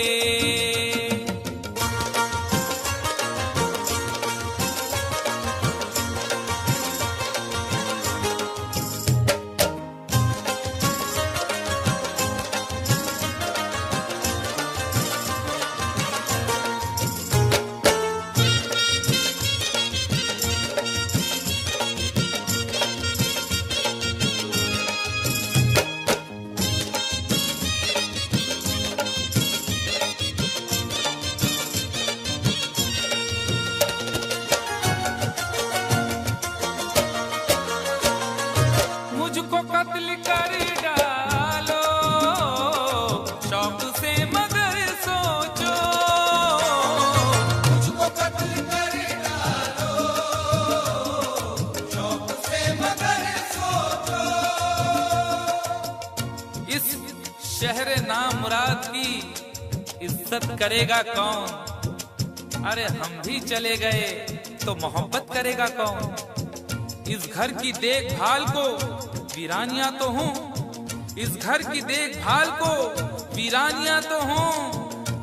ठहरे नाम मुराद की इज्जत करेगा कौन? अरे हम भी चले गए तो मोहब्बत करेगा कौन? इस घर की देखभाल को वीरानियां तो हूँ, इस घर की देखभाल को वीरानियां तो हूँ,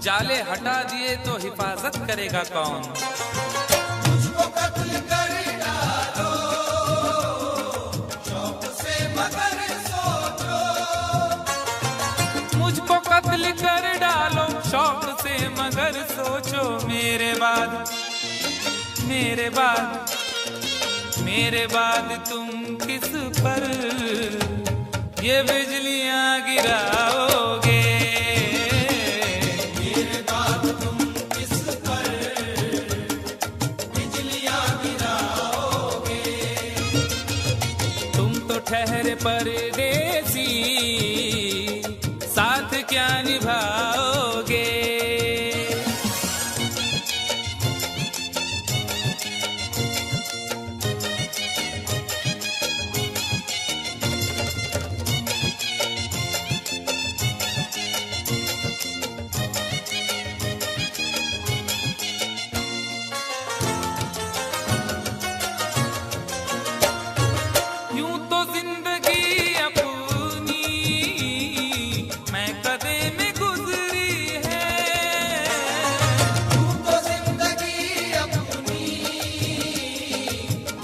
जाले हटा दिए तो हिफाजत करेगा कौन? मुझको कत्ल कर डालो शौक से मगर सोचो, मुझको कत्ल कर डालो शौक से मगर सोचो, मेरे बाद मेरे बाद मेरे बाद तुम किस पर ये बिजलियां गिराओगे? मेरे बाद तुम किस पर बिजलियां गिराओगे? तुम तो ठहरे परदेसी, साथ क्या निभाओगे? यूं तो जिंदगी अपनी मैं कदे में गुजरी है, तू तो जिंदगी अपनी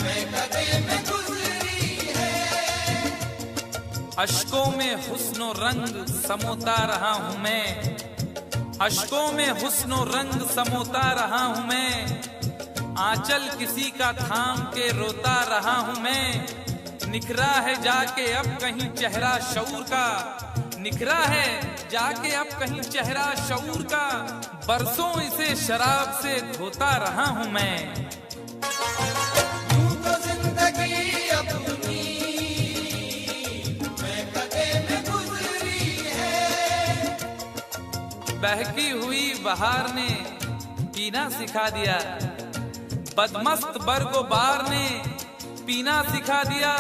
मैं कदे में गुजरी है। अश्कों में हुस्नो रंग समोता रहा हूं मैं, अश्कों में हुस्नो रंग समोता रहा हूं मैं, आंचल किसी का थाम के रोता रहा हूं मैं। निखरा है जाके अब कहीं चेहरा शऊर का, निखरा है जाके अब कहीं चेहरा शऊर का, बरसों इसे शराब से धोता रहा हूं मैं। तू तो जिंदगी अपनी मैं कदे में गुजरी है। बहकी हुई बहार ने पीना सिखा दिया, बदमस्त बरगो बार ने पीना सिखा दिया।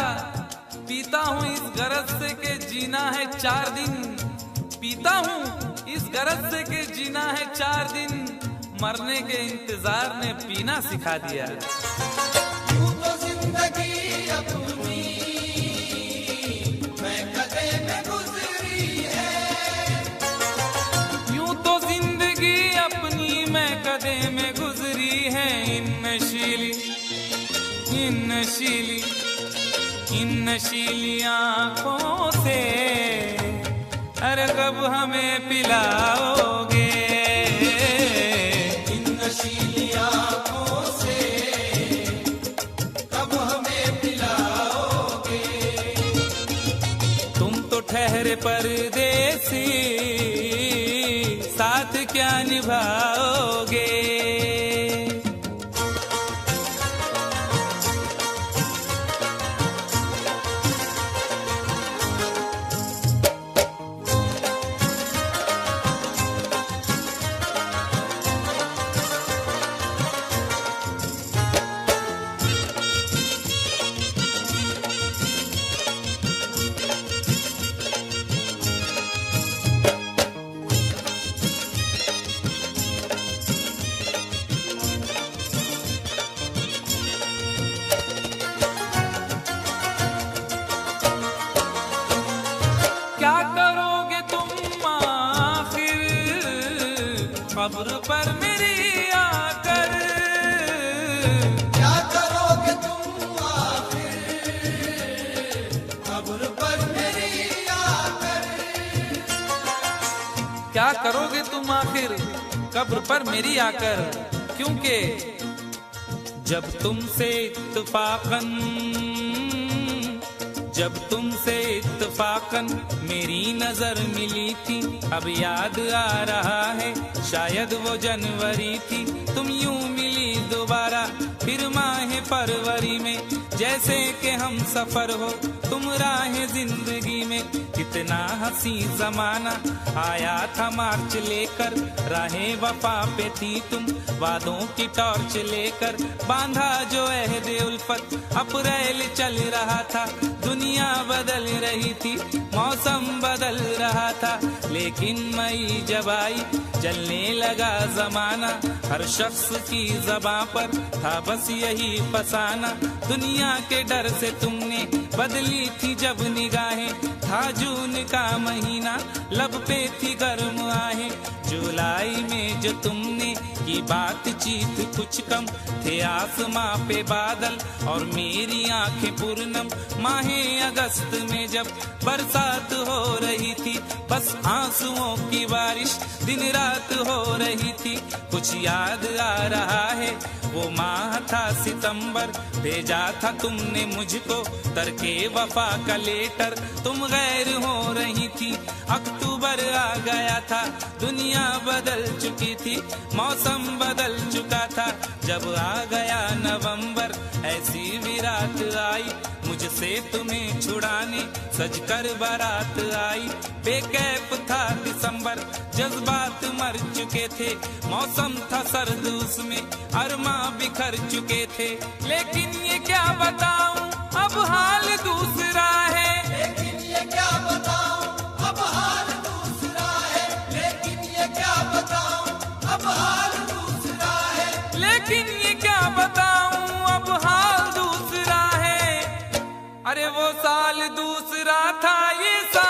पीता हूँ इस गरज से के जीना है 4 दिन, पीता हूँ इस गरज से के जीना है 4 दिन, मरने के इंतजार ने पीना सिखा दिया। तू तो जिंदगी अपनी मैं कदे में गुजरी है। यूं तो जिंदगी अपनी मैं कदे में गुजरी है। इन नशीली आंखों से अरे कब हमें पिलाओगे? इन नशीली आंखों से कब हमें पिलाओगे? तुम तो ठहरे परदेसी, साथ क्या निभाओगे? क्या करोगे तुम आखिर कब्र पर मेरी आकर? क्या करोगे तुम आखिर कब्र पर मेरी आकर? क्या करोगे तुम आखिर कब्र पर मेरी आकर? क्योंकि जब तुमसे इत्तफाकन मेरी नजर मिली थी, अब याद आ रहा है शायद वो जनवरी थी। तुम यूं मिली दोबारा फिर माह फरवरी में, जैसे कि हम सफर हो तुम राह जिंदगी में। कितना हंसी जमाना आया था मार्च लेकर, राहें वफा पे थी तुम वादों की टॉर्च लेकर। बांधा जो अहद उल्फत अप्रैल चल रहा था, दुनिया बदल रही थी, मौसम बदल रहा था। लेकिन मई जब आई जलने लगा जमाना, हर शख्स की ज़बां पर था बस यही फसाना। दुनिया के डर से तुमने बदली थी जब निगाहें, था जून का महीना लब पे थी गर्म आहें। जुलाई में जो तुमने की बातचीत कुछ कम थे, आसमां पे बादल और मेरी आंखें पूर्णम। माहे अगस्त में जब बरसात हो रही थी, बस आंसुओं की बारिश दिन रात हो रही थी। कुछ याद आ रहा है वो माह था सितंबर, भेजा था तुमने मुझको तरके वफा का लेटर। तुम गैर हो रही थी, अक्टूबर आ गया था, दुनिया बदल चुकी थी, मौसम बदल चुका था। जब आ गया नवंबर ऐसी भी रात आई, मुझसे तुम्हें छुड़ाने सजकर बारात आई। बेकैफ था दिसंबर, जज्बात मर चुके थे, मौसम था सर्द उसमें अरमा बिखर चुके थे। लेकिन ये क्या बताऊं अब हाल दूसरा है, लेकिन ये क्या बताऊं अब हाल दूसरा है, लेकिन ये क्या बताऊं अब हाल दूसरा है, लेकिन ये क्या बताऊं अब हाल दूसरा है। अरे वो साल दूसरा था, ये साल